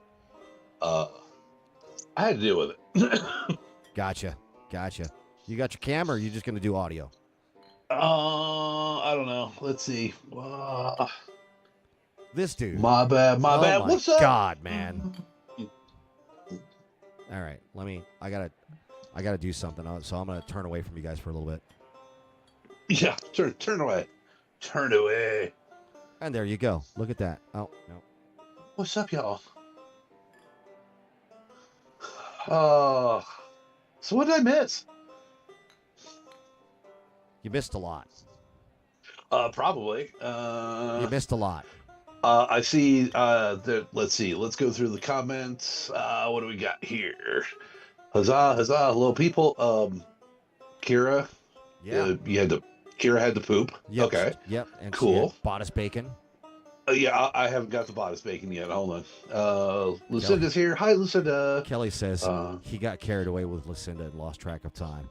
[SPEAKER 2] I had to deal with it.
[SPEAKER 1] Gotcha. You got your camera, or are you just going to do audio?
[SPEAKER 2] I don't know. Let's see.
[SPEAKER 1] This dude.
[SPEAKER 2] My bad.
[SPEAKER 1] Oh
[SPEAKER 2] What's
[SPEAKER 1] my
[SPEAKER 2] up?
[SPEAKER 1] God, man. All right, I gotta do something. So I'm gonna turn away from you guys for a little bit.
[SPEAKER 2] Yeah, turn away. Turn away.
[SPEAKER 1] And there you go. Look at that. Oh no.
[SPEAKER 2] What's up, y'all? So what did I miss?
[SPEAKER 1] You missed a lot.
[SPEAKER 2] Probably.
[SPEAKER 1] You missed a lot.
[SPEAKER 2] I see let's see. Let's go through the comments. What do we got here? Huzzah, hello people. Kira.
[SPEAKER 1] Yeah.
[SPEAKER 2] Kira had to poop.
[SPEAKER 1] Yep.
[SPEAKER 2] Okay.
[SPEAKER 1] Yep. And
[SPEAKER 2] cool.
[SPEAKER 1] Bought us bacon.
[SPEAKER 2] Yeah, I haven't got the bodice bacon yet. Hold on. Lucinda's here. Hi, Lucinda.
[SPEAKER 1] Kelly says he got carried away with Lucinda and lost track of time.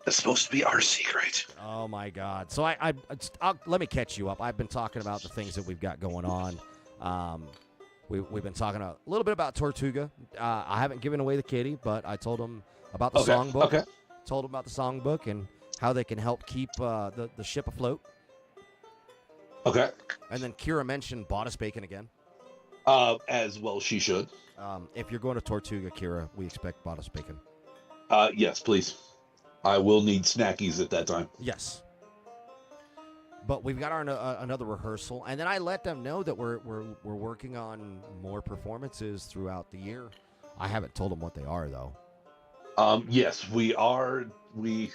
[SPEAKER 2] That's supposed to be our secret.
[SPEAKER 1] Oh my God! So let me catch you up. I've been talking about the things that we've got going on. We've been talking a little bit about Tortuga. I haven't given away the kitty, but I told him about the songbook.
[SPEAKER 2] Okay.
[SPEAKER 1] Told him about the songbook and how they can help keep the ship afloat.
[SPEAKER 2] Okay.
[SPEAKER 1] And then Kira mentioned bodice bacon again.
[SPEAKER 2] As well she should.
[SPEAKER 1] If you're going to Tortuga, Kira, we expect bodice bacon.
[SPEAKER 2] Yes, please. I will need snackies at that time.
[SPEAKER 1] Yes. But we've got our another rehearsal, and then I let them know that we're working on more performances throughout the year. I haven't told them what they are though.
[SPEAKER 2] Yes, we are. I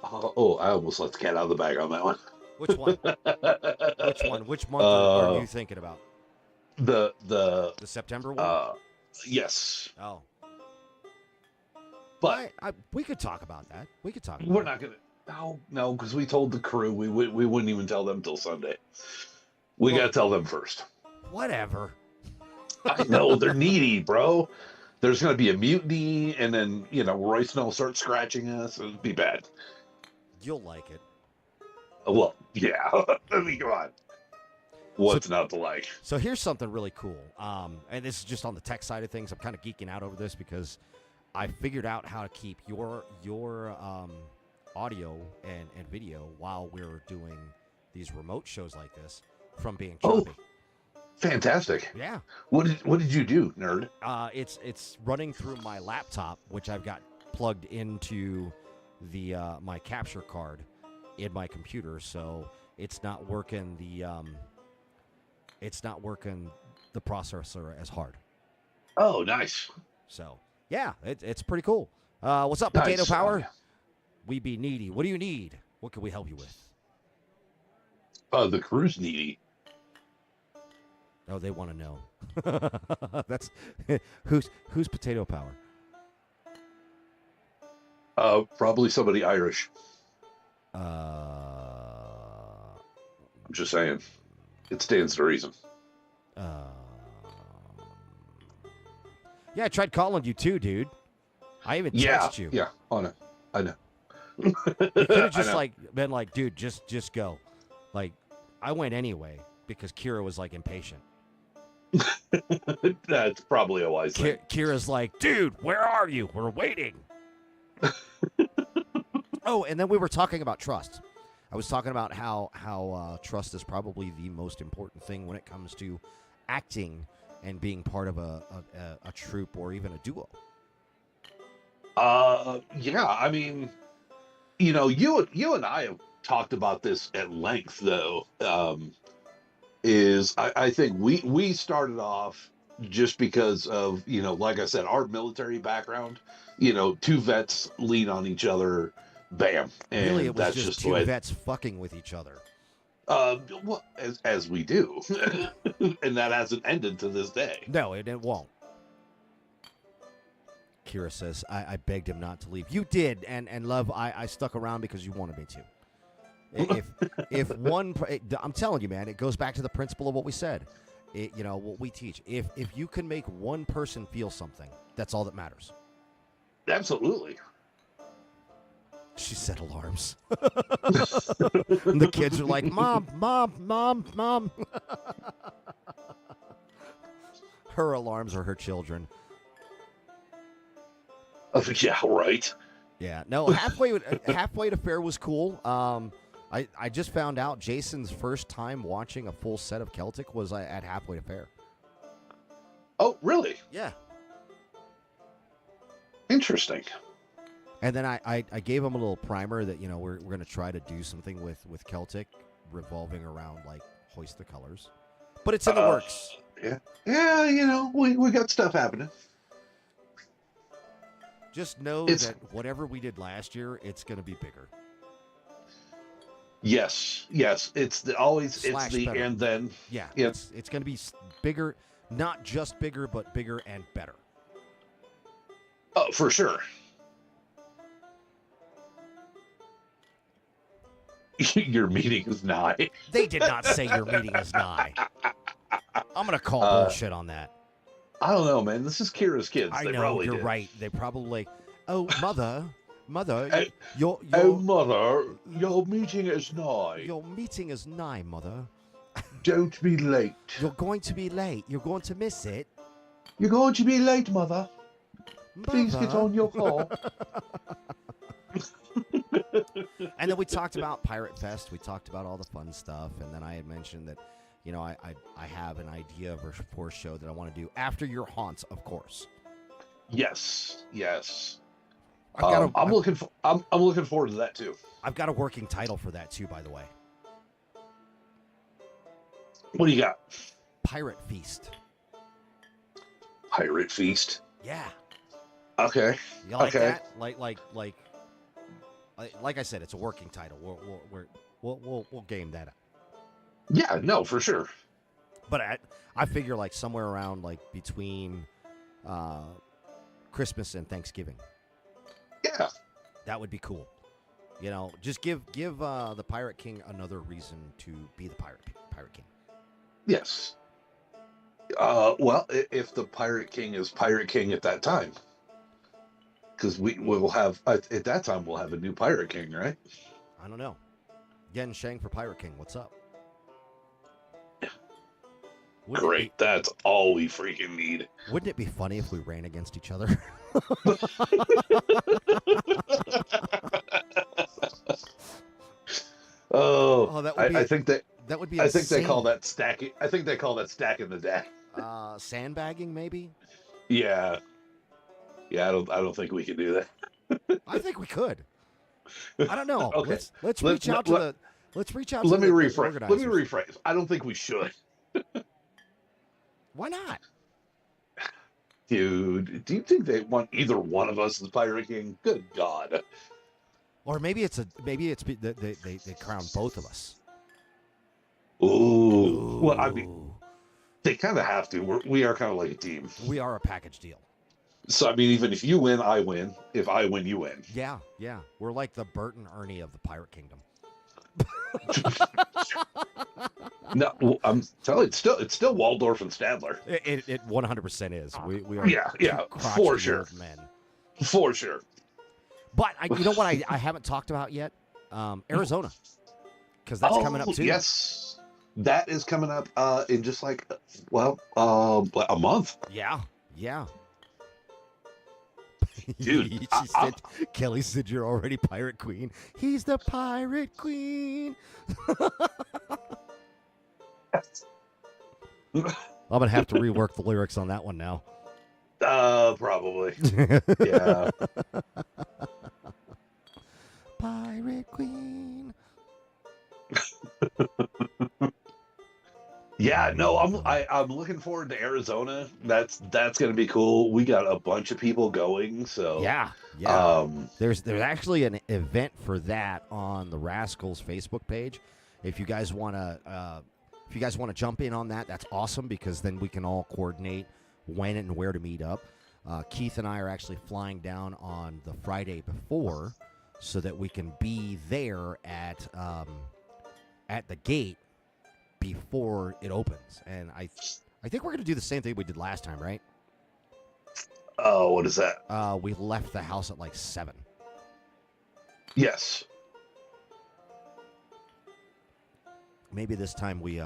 [SPEAKER 2] almost let the cat out of the bag on that one.
[SPEAKER 1] Which one? Which one? Which month are you thinking about?
[SPEAKER 2] The
[SPEAKER 1] September one?
[SPEAKER 2] Yes.
[SPEAKER 1] Oh.
[SPEAKER 2] But
[SPEAKER 1] we could talk about that. We could talk about
[SPEAKER 2] We're not going to. No, because we told the crew we wouldn't even tell them till Sunday. We got to tell them first.
[SPEAKER 1] Whatever.
[SPEAKER 2] I know, they're needy, bro. There's going to be a mutiny, and then, Royce will start scratching us. It'll be bad.
[SPEAKER 1] You'll like it.
[SPEAKER 2] Well, yeah. I mean, come on. What's not to like?
[SPEAKER 1] So here's something really cool. And this is just on the tech side of things. I'm kind of geeking out over this because I figured out how to keep your audio and video while we're doing these remote shows like this from being choppy.
[SPEAKER 2] Fantastic.
[SPEAKER 1] Yeah.
[SPEAKER 2] What did you do, nerd?
[SPEAKER 1] It's running through my laptop, which I've got plugged into the my capture card in my computer, so it's not working the processor as hard.
[SPEAKER 2] Oh, nice.
[SPEAKER 1] So yeah, it's pretty cool. What's up, Potato
[SPEAKER 2] Nice. Oh,
[SPEAKER 1] Power?
[SPEAKER 2] yeah.
[SPEAKER 1] We be needy. What do you need? What can we help you with?
[SPEAKER 2] The crew's needy.
[SPEAKER 1] Oh, they want to know. That's who's Potato Power?
[SPEAKER 2] Probably somebody Irish.
[SPEAKER 1] Uh,
[SPEAKER 2] I'm just saying. It stands to reason.
[SPEAKER 1] Yeah, I tried calling you too, dude. I even texted you.
[SPEAKER 2] Yeah. Oh no, I know.
[SPEAKER 1] You could have just been like, dude, just go. Like, I went anyway because Kira was like impatient.
[SPEAKER 2] That's probably a wise thing.
[SPEAKER 1] Kira's like, dude, where are you? We're waiting. Oh, and then we were talking about trust. I was talking about how trust is probably the most important thing when it comes to acting and being part of a troupe or even a duo.
[SPEAKER 2] Yeah. I mean, you and I have talked about this at length, though. I think we started off just because of, like I said, our military background. Two vets lean on each other, bam, and
[SPEAKER 1] really, it was
[SPEAKER 2] that's
[SPEAKER 1] just
[SPEAKER 2] the
[SPEAKER 1] two
[SPEAKER 2] way.
[SPEAKER 1] vets fucking with each other.
[SPEAKER 2] Well, as we do, and that hasn't ended to this day.
[SPEAKER 1] No, it won't. Kira says, I begged him not to leave. You did, and love, I stuck around because you wanted me to. If one, I'm telling you, man, it goes back to the principle of what we said. What we teach. If you can make one person feel something, that's all that matters.
[SPEAKER 2] Absolutely.
[SPEAKER 1] She set alarms. And the kids are like, Mom. Her alarms are her children.
[SPEAKER 2] Yeah, right.
[SPEAKER 1] Yeah. No, halfway to fair was cool. I just found out Jason's first time watching a full set of Celtic was at Halfway to Fair.
[SPEAKER 2] Oh, really?
[SPEAKER 1] Yeah.
[SPEAKER 2] Interesting.
[SPEAKER 1] And then I gave him a little primer that, we're going to try to do something with Celtic revolving around, like, Hoist the Colors. But it's in the works.
[SPEAKER 2] Yeah. Yeah, we got stuff happening.
[SPEAKER 1] Just know that whatever we did last year, it's going to be bigger.
[SPEAKER 2] Yes. It's the
[SPEAKER 1] better.
[SPEAKER 2] and then.
[SPEAKER 1] Yeah.
[SPEAKER 2] Yep.
[SPEAKER 1] It's going to be bigger, not just bigger, but bigger and better.
[SPEAKER 2] Oh, for sure. Your meeting is nigh.
[SPEAKER 1] They did not say your meeting is nigh. I'm going to call bullshit on that.
[SPEAKER 2] I don't know, man. This is Kira's kids.
[SPEAKER 1] I
[SPEAKER 2] they
[SPEAKER 1] know,
[SPEAKER 2] probably
[SPEAKER 1] you're
[SPEAKER 2] did.
[SPEAKER 1] right. They probably, oh, mother, your
[SPEAKER 2] Oh, mother, your meeting is nigh.
[SPEAKER 1] your meeting is nigh, mother.
[SPEAKER 2] Don't be late.
[SPEAKER 1] You're going to be late. You're going to miss it.
[SPEAKER 2] You're going to be late, mother. Please get
[SPEAKER 1] Mother.
[SPEAKER 2] on your car.
[SPEAKER 1] And then we talked about Pirate Fest. We talked about all the fun stuff. And then I had mentioned that, I have an idea for a show that I want to do after your haunts, of course.
[SPEAKER 2] Yes.
[SPEAKER 1] I'm
[SPEAKER 2] looking forward to that too.
[SPEAKER 1] I've got a working title for that too, by the way.
[SPEAKER 2] What do you got?
[SPEAKER 1] Pirate Feast.
[SPEAKER 2] Pirate Feast.
[SPEAKER 1] Yeah.
[SPEAKER 2] Okay.
[SPEAKER 1] You like
[SPEAKER 2] Okay.
[SPEAKER 1] that? Like I said, it's a working title. We'll game that up.
[SPEAKER 2] Yeah. No, for sure.
[SPEAKER 1] But I figure like somewhere around like between Christmas and Thanksgiving.
[SPEAKER 2] Yeah.
[SPEAKER 1] That would be cool. Just give the Pirate King another reason to be the Pirate King.
[SPEAKER 2] Yes. Well, if the Pirate King is Pirate King at that time, because we will have at that time we'll have a new Pirate King, right?
[SPEAKER 1] I don't know. Yen Shang for Pirate King. What's up?
[SPEAKER 2] Great. That's all we freaking need.
[SPEAKER 1] Wouldn't it be funny if we ran against each other?
[SPEAKER 2] I think that
[SPEAKER 1] would be
[SPEAKER 2] I
[SPEAKER 1] insane.
[SPEAKER 2] think they call that stacking. I think they call that stacking the deck.
[SPEAKER 1] Sandbagging, maybe.
[SPEAKER 2] Yeah. Yeah, I don't think we can do that.
[SPEAKER 1] I think we could. I don't know.
[SPEAKER 2] Okay.
[SPEAKER 1] Let's
[SPEAKER 2] Let-
[SPEAKER 1] reach out to
[SPEAKER 2] let-
[SPEAKER 1] the. Let's reach out
[SPEAKER 2] Let
[SPEAKER 1] to
[SPEAKER 2] me
[SPEAKER 1] the
[SPEAKER 2] rephrase. Let me
[SPEAKER 1] organizers.
[SPEAKER 2] rephrase. I don't think we should.
[SPEAKER 1] Why not?
[SPEAKER 2] Dude, do you think they want either one of us as Pirate King? Good God.
[SPEAKER 1] Or maybe it's they crown both of us.
[SPEAKER 2] Ooh. Well, I mean, they kind of have to. We are kind of like a team.
[SPEAKER 1] We are a package deal.
[SPEAKER 2] So, I mean, even if you win, I win. If I win, you win.
[SPEAKER 1] Yeah. We're like the Bert and Ernie of the Pirate Kingdom.
[SPEAKER 2] No, well, I'm telling you, it's still Waldorf and Stadler.
[SPEAKER 1] It 100% is. We are
[SPEAKER 2] Yeah,
[SPEAKER 1] two crotchety
[SPEAKER 2] for sure.
[SPEAKER 1] old men.
[SPEAKER 2] For sure.
[SPEAKER 1] But you know what I haven't talked about yet? Arizona, because that's coming up too.
[SPEAKER 2] Yes, that is coming up in just like a month.
[SPEAKER 1] Yeah.
[SPEAKER 2] Dude,
[SPEAKER 1] Kelly said you're already Pirate Queen. He's the Pirate Queen. I'm gonna have to rework the lyrics on that one now.
[SPEAKER 2] Probably. Yeah.
[SPEAKER 1] Pirate Queen.
[SPEAKER 2] Yeah, no, I'm looking forward to Arizona. That's gonna be cool. We got a bunch of people going, so
[SPEAKER 1] Yeah. There's actually an event for that on the Rascals Facebook page. If you guys wanna jump in on that, that's awesome, because then we can all coordinate when and where to meet up. Keith and I are actually flying down on the Friday before, so that we can be there at the gate before it opens. And I think we're gonna do the same thing we did last time, right?
[SPEAKER 2] Oh, what is that?
[SPEAKER 1] We left the house at like 7.
[SPEAKER 2] Yes.
[SPEAKER 1] Maybe this time we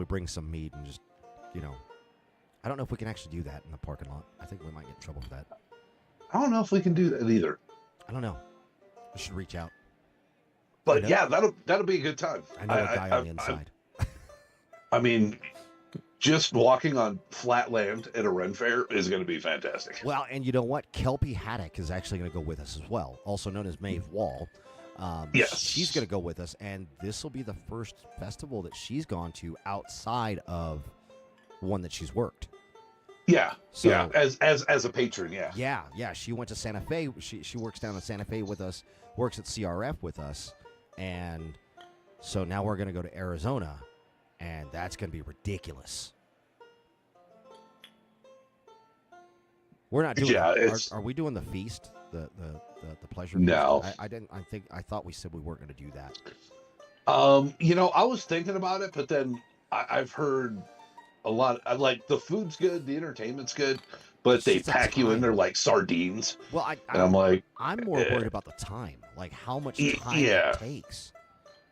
[SPEAKER 1] bring some meat and just, I don't know if we can actually do that in the parking lot. I think we might get in trouble for that.
[SPEAKER 2] I don't know if we can do that either.
[SPEAKER 1] I don't know. We should reach out.
[SPEAKER 2] But yeah, that'll be a good time.
[SPEAKER 1] I know a guy on the inside.
[SPEAKER 2] I mean, just walking on flat land at a Ren Fair is going to be fantastic.
[SPEAKER 1] Well, and you know what? Kelpie Haddock is actually going to go with us as well, also known as Maeve Wall.
[SPEAKER 2] Yes.
[SPEAKER 1] She's going to go with us, and this will be the first festival that she's gone to outside of one that she's worked.
[SPEAKER 2] Yeah,
[SPEAKER 1] So,
[SPEAKER 2] yeah, as a patron, yeah.
[SPEAKER 1] Yeah. She went to Santa Fe. She works down in Santa Fe with us, works at CRF with us, and so now we're going to go to Arizona, and that's going to be ridiculous. We're not doing.
[SPEAKER 2] Yeah,
[SPEAKER 1] are we doing the feast? The pleasure?
[SPEAKER 2] No.
[SPEAKER 1] Feast? I didn't. I thought we said we weren't going to do that.
[SPEAKER 2] I was thinking about it, but then I've heard a lot. Like, the food's good, the entertainment's good, but they pack you in there like sardines.
[SPEAKER 1] Well,
[SPEAKER 2] and I'm like,
[SPEAKER 1] I'm more worried about the time, like how much time
[SPEAKER 2] yeah.
[SPEAKER 1] it takes.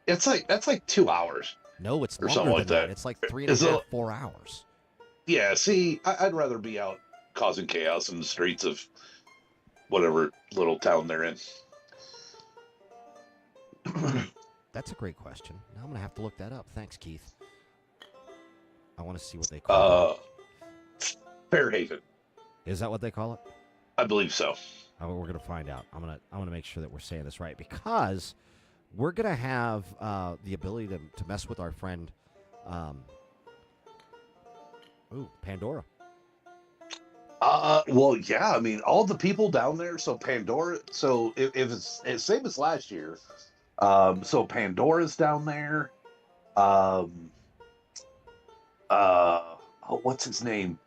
[SPEAKER 2] That's like 2 hours.
[SPEAKER 1] No, it's
[SPEAKER 2] or
[SPEAKER 1] longer
[SPEAKER 2] something
[SPEAKER 1] than
[SPEAKER 2] like
[SPEAKER 1] that.
[SPEAKER 2] that.
[SPEAKER 1] It's like 3.5, 4 hours.
[SPEAKER 2] Yeah, see, I'd rather be out causing chaos in the streets of whatever little town they're in.
[SPEAKER 1] That's a great question. Now I'm gonna have to look that up. Thanks, Keith. I want to see what they call it.
[SPEAKER 2] Fairhaven.
[SPEAKER 1] Is that what they call it?
[SPEAKER 2] I believe so.
[SPEAKER 1] We're gonna find out. I'm gonna make sure that we're saying this right, because we're gonna have the ability to mess with our friend, Pandora.
[SPEAKER 2] Well, yeah. I mean, all the people down there. So Pandora. So if it's same as last year, so Pandora's down there. What's his name?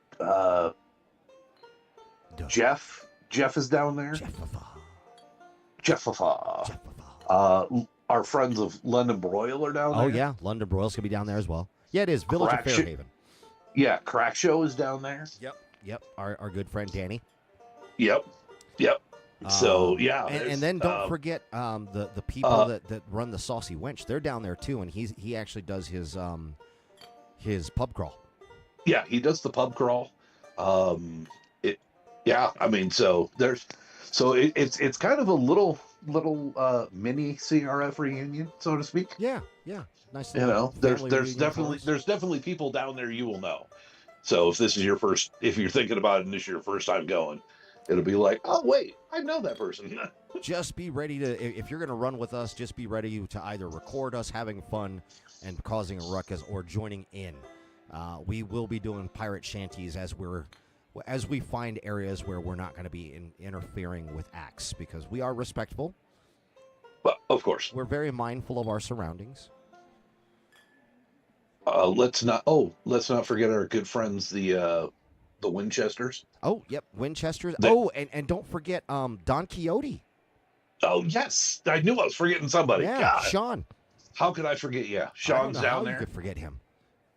[SPEAKER 2] Jeff. Jeff is down there. Jeffafa. Our friends of London Broil are down there.
[SPEAKER 1] Oh yeah, London Broil's gonna be down there as well. Yeah, it is Village of Fairhaven.
[SPEAKER 2] Yeah, Crack Show is down there.
[SPEAKER 1] Yep. Our good friend Danny.
[SPEAKER 2] Yep. So yeah,
[SPEAKER 1] and then don't forget the people that run the Saucy Wench. They're down there too, and he actually does his pub crawl.
[SPEAKER 2] Yeah, he does the pub crawl. I mean, it's kind of a little little mini CRF reunion, so to speak.
[SPEAKER 1] Yeah, yeah. Nice
[SPEAKER 2] You
[SPEAKER 1] little
[SPEAKER 2] know,
[SPEAKER 1] family reunion for us.
[SPEAKER 2] there's definitely people down there you will know. So if you're thinking about it and this is your first time going, it'll be like, oh wait, I know that person.
[SPEAKER 1] Just be ready to, if you're going to run with us, just be ready to either record us having fun and causing a ruckus or joining in. We will be doing pirate shanties as we find areas where we're not going to be interfering with acts, because we are respectful.
[SPEAKER 2] Well, of course.
[SPEAKER 1] We're very mindful of our surroundings.
[SPEAKER 2] Let's not forget our good friends, the Winchesters.
[SPEAKER 1] Oh, yep, Winchesters.
[SPEAKER 2] They-
[SPEAKER 1] And don't forget Don Quixote.
[SPEAKER 2] Oh yes, I knew I was forgetting somebody.
[SPEAKER 1] Yeah,
[SPEAKER 2] God,
[SPEAKER 1] Sean.
[SPEAKER 2] how could I forget? Yeah,
[SPEAKER 1] I don't
[SPEAKER 2] Sean's
[SPEAKER 1] know
[SPEAKER 2] down
[SPEAKER 1] how
[SPEAKER 2] there.
[SPEAKER 1] You could forget him.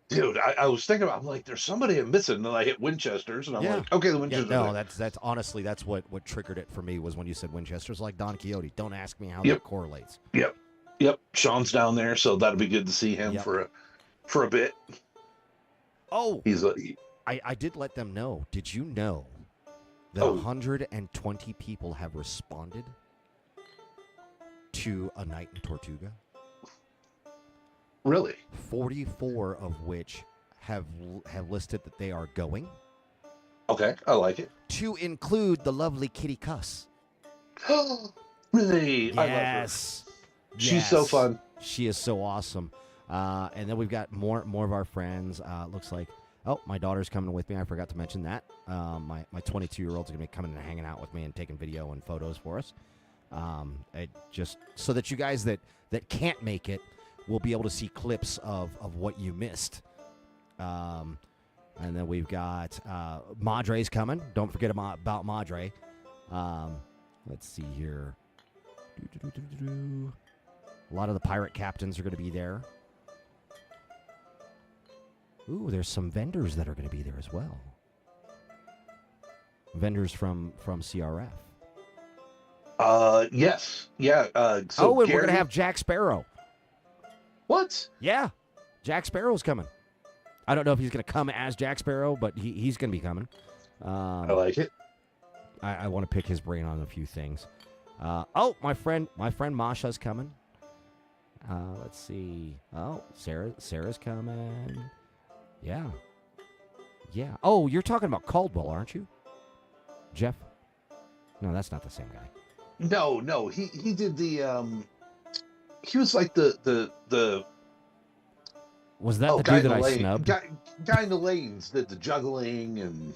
[SPEAKER 2] Dude, I was thinking about, I'm like, there's somebody I'm missing, and then I hit Winchesters, and I'm
[SPEAKER 1] Yeah.
[SPEAKER 2] like, okay, the
[SPEAKER 1] Yeah,
[SPEAKER 2] Winchesters.
[SPEAKER 1] no, that's honestly that's what triggered it for me was when you said Winchesters, like Don Quixote. Don't ask me how
[SPEAKER 2] Yep.
[SPEAKER 1] that correlates.
[SPEAKER 2] Yep, Sean's down there, so that'll be good to see him
[SPEAKER 1] Yep.
[SPEAKER 2] for a bit.
[SPEAKER 1] Oh,
[SPEAKER 2] He's
[SPEAKER 1] I did let them know. Did you know that 120 people have responded to A Night in Tortuga?
[SPEAKER 2] really
[SPEAKER 1] 44 of which have listed that they are going,
[SPEAKER 2] okay. I like it.
[SPEAKER 1] to include the lovely Kitty Cuss.
[SPEAKER 2] Really, I love her.
[SPEAKER 1] Yes.
[SPEAKER 2] She's so fun.
[SPEAKER 1] She is so awesome. And then we've got more of our friends. Looks like, my daughter's coming with me. I forgot to mention that. My 22-year-old's going to be coming and hanging out with me and taking video and photos for us. Just so that you guys that can't make it will be able to see clips of what you missed. And then we've got Madre's coming. Don't forget about Madre. Let's see here. A lot of the pirate captains are going to be there. Ooh, there's some vendors that are going to be there as well. Vendors from CRF.
[SPEAKER 2] Yes, yeah.
[SPEAKER 1] And
[SPEAKER 2] So
[SPEAKER 1] we're
[SPEAKER 2] Gary,
[SPEAKER 1] going to have Jack Sparrow.
[SPEAKER 2] what?
[SPEAKER 1] Yeah, Jack Sparrow's coming. I don't know if he's going to come as Jack Sparrow, but he's going to be coming.
[SPEAKER 2] I like it.
[SPEAKER 1] I want to pick his brain on a few things. My friend Masha's coming. Let's see. Oh, Sarah's coming. Yeah. Oh, you're talking about Caldwell, aren't you? Jeff? No, that's not the same guy.
[SPEAKER 2] No, he did the he was like the
[SPEAKER 1] Was that the
[SPEAKER 2] guy
[SPEAKER 1] dude
[SPEAKER 2] in
[SPEAKER 1] that
[SPEAKER 2] the
[SPEAKER 1] I
[SPEAKER 2] lane,
[SPEAKER 1] snubbed?
[SPEAKER 2] guy in the lanes did the juggling and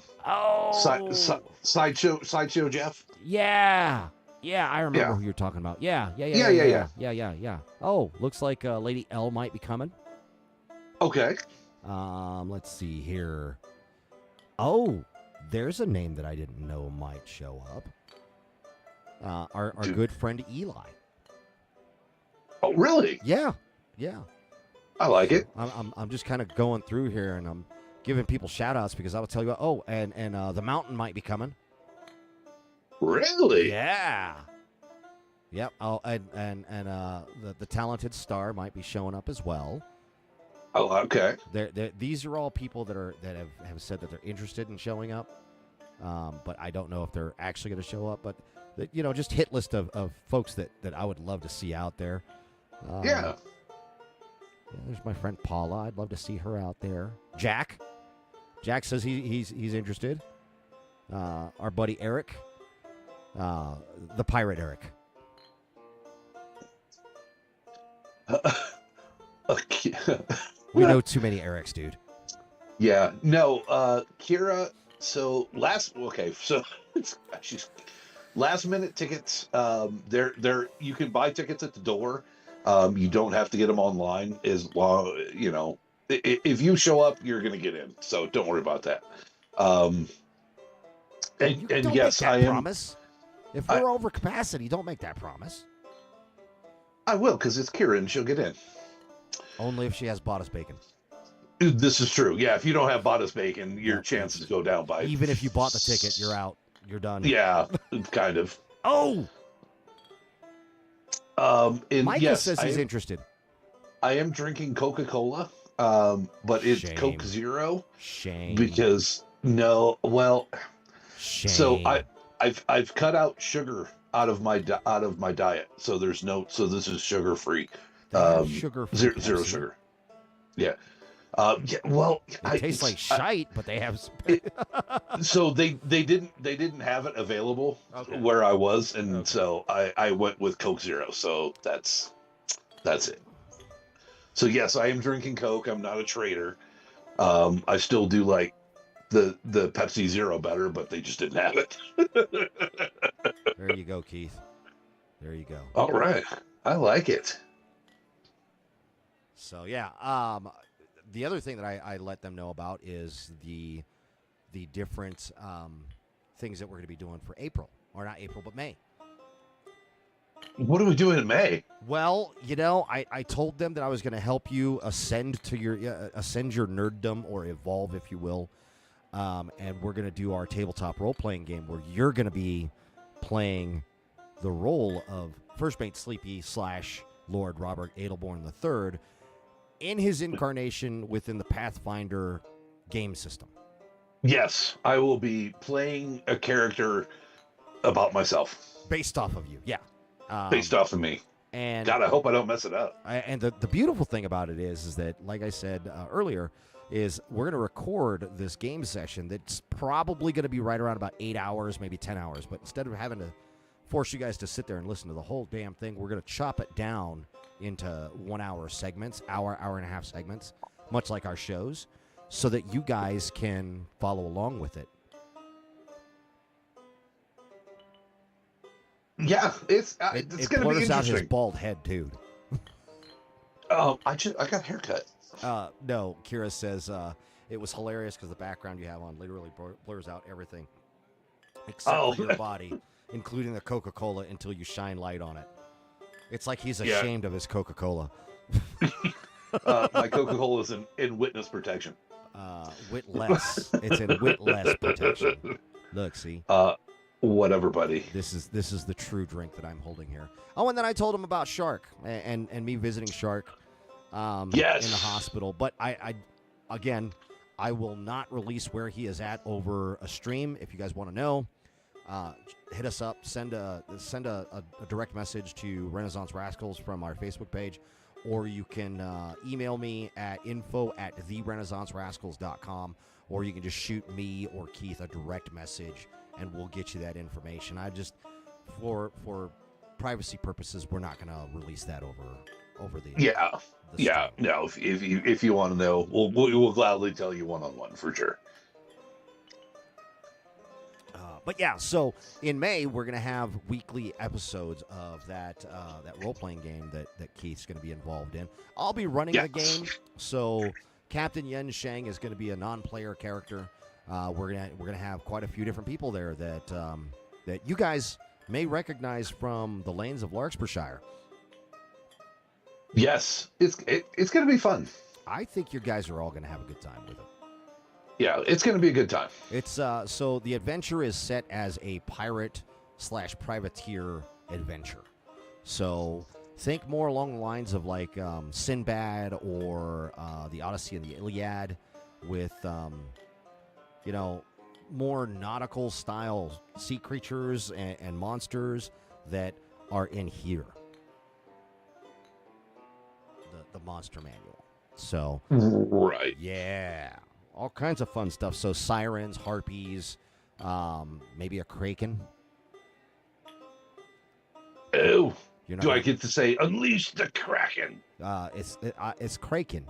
[SPEAKER 2] sideshow Jeff.
[SPEAKER 1] Yeah, I remember
[SPEAKER 2] Yeah.
[SPEAKER 1] who you're talking about. Yeah. Oh, looks like Lady L might be coming.
[SPEAKER 2] Okay.
[SPEAKER 1] Let's see here. Oh, there's a name that I didn't know might show up. Our good friend Eli.
[SPEAKER 2] Oh, really?
[SPEAKER 1] Yeah.
[SPEAKER 2] I like it.
[SPEAKER 1] I'm just kind of going through here and I'm giving people shout outs because I will tell you what. Oh, and the Mountain might be coming.
[SPEAKER 2] Really?
[SPEAKER 1] Yeah. Yep. Oh, and the Talented Star might be showing up as well.
[SPEAKER 2] Oh, okay.
[SPEAKER 1] These are all people that have said that they're interested in showing up, but I don't know if they're actually going to show up. But just hit list of folks that I would love to see out there.
[SPEAKER 2] Yeah.
[SPEAKER 1] There's my friend Paula. I'd love to see her out there. Jack says he's interested. Our buddy Eric, the pirate Eric.
[SPEAKER 2] Okay.
[SPEAKER 1] We know too many Erics, dude.
[SPEAKER 2] Yeah. No. Kira. So she's last minute tickets. They're you can buy tickets at the door. You don't have to get them online as long, if you show up, you're going to get in. So don't worry about that. And
[SPEAKER 1] Don't
[SPEAKER 2] yes,
[SPEAKER 1] make that
[SPEAKER 2] I am.
[SPEAKER 1] promise. If we're over capacity, don't make that promise.
[SPEAKER 2] I will, because it's Kira and she'll get in.
[SPEAKER 1] Only if she has bought us bacon.
[SPEAKER 2] This is true. Yeah, if you don't have bought bacon, your chances go down by.
[SPEAKER 1] Even if you bought the ticket, you're out. You're done.
[SPEAKER 2] Yeah, kind of.
[SPEAKER 1] Oh!
[SPEAKER 2] And
[SPEAKER 1] Micah
[SPEAKER 2] yes,
[SPEAKER 1] says he's interested.
[SPEAKER 2] I am drinking Coca-Cola, but it's
[SPEAKER 1] Shame.
[SPEAKER 2] Coke Zero.
[SPEAKER 1] Shame.
[SPEAKER 2] Because, no, well...
[SPEAKER 1] Shame.
[SPEAKER 2] So I've cut out sugar out of my diet. So there's no. So this is sugar free.
[SPEAKER 1] They have sugar-free
[SPEAKER 2] Zero
[SPEAKER 1] Pepsi.
[SPEAKER 2] sugar. Yeah. Yeah. Well,
[SPEAKER 1] It tastes like shite, but they have.
[SPEAKER 2] So they didn't have it available where I was, and so I went with Coke Zero. So that's it. So yes, I am drinking Coke. I'm not a trader. I still do like the Pepsi Zero better, but they just didn't have it.
[SPEAKER 1] There you go, Keith. There you go.
[SPEAKER 2] All right, I like it.
[SPEAKER 1] So yeah, the other thing that I let them know about is the different things that we're going to be doing for April, or not April, but May.
[SPEAKER 2] What are we doing in May?
[SPEAKER 1] Well, I told them that I was going to help you ascend your nerddom, or evolve, if you will. And we're going to do our tabletop role-playing game where you're going to be playing the role of First Mate Sleepy / Lord Robert Adelborn III in his incarnation within the Pathfinder game system.
[SPEAKER 2] Yes, I will be playing a character about myself.
[SPEAKER 1] Based off of you, yeah.
[SPEAKER 2] Based off of me.
[SPEAKER 1] And
[SPEAKER 2] God, I hope I don't mess it up.
[SPEAKER 1] And the beautiful thing about it is that, like I said earlier, is we're going to record this game session that's probably going to be right around about 8 hours, maybe 10 hours. But instead of having to force you guys to sit there and listen to the whole damn thing, we're going to chop it down into 1 hour segments, hour and a half segments, much like our shows, so that you guys can follow along with it.
[SPEAKER 2] Yeah, it's going to be interesting.
[SPEAKER 1] It blurs out his bald head, dude.
[SPEAKER 2] I got a haircut.
[SPEAKER 1] No, Kira says it was hilarious because the background you have on literally blurs out everything except for your body, including the Coca-Cola, until you shine light on it. It's like he's ashamed of his Coca-Cola.
[SPEAKER 2] My Coca-Cola is in witness protection.
[SPEAKER 1] Witless. It's in witless protection. Look, see.
[SPEAKER 2] Whatever, buddy.
[SPEAKER 1] This is the true drink that I'm holding here. Oh, and then I told him about Shark and me visiting Shark.
[SPEAKER 2] Yes.
[SPEAKER 1] In the hospital. But I will not release where he is at over a stream. If you guys want to know, hit us up. Send a direct message to Renaissance Rascals from our Facebook page, or you can email me at info@therenaissancerascals.com, or you can just shoot me or Keith a direct message, and we'll get you that information. I just, for privacy purposes, we're not going to release that over the
[SPEAKER 2] yeah. No, if you want to know, we'll gladly tell you one-on-one for sure.
[SPEAKER 1] But yeah, so in May we're gonna have weekly episodes of that role-playing game that Keith's gonna be involved in. I'll be running the game, so Captain Yen Shang is gonna be a non-player character. We're gonna have quite a few different people there that you guys may recognize from the lanes of Larkspurshire.
[SPEAKER 2] Yes, it's going to be fun.
[SPEAKER 1] I think you guys are all going to have a good time with it.
[SPEAKER 2] Yeah, it's going to be a good time.
[SPEAKER 1] It's so the adventure is set as a pirate/privateer adventure. So think more along the lines of like Sinbad or the Odyssey and the Iliad, with more nautical style sea creatures and monsters that are in here. The monster manual. So
[SPEAKER 2] right.
[SPEAKER 1] Yeah. All kinds of fun stuff. So sirens, harpies, maybe a kraken.
[SPEAKER 2] Oh. Do I get to say unleash the kraken?
[SPEAKER 1] It's kraken.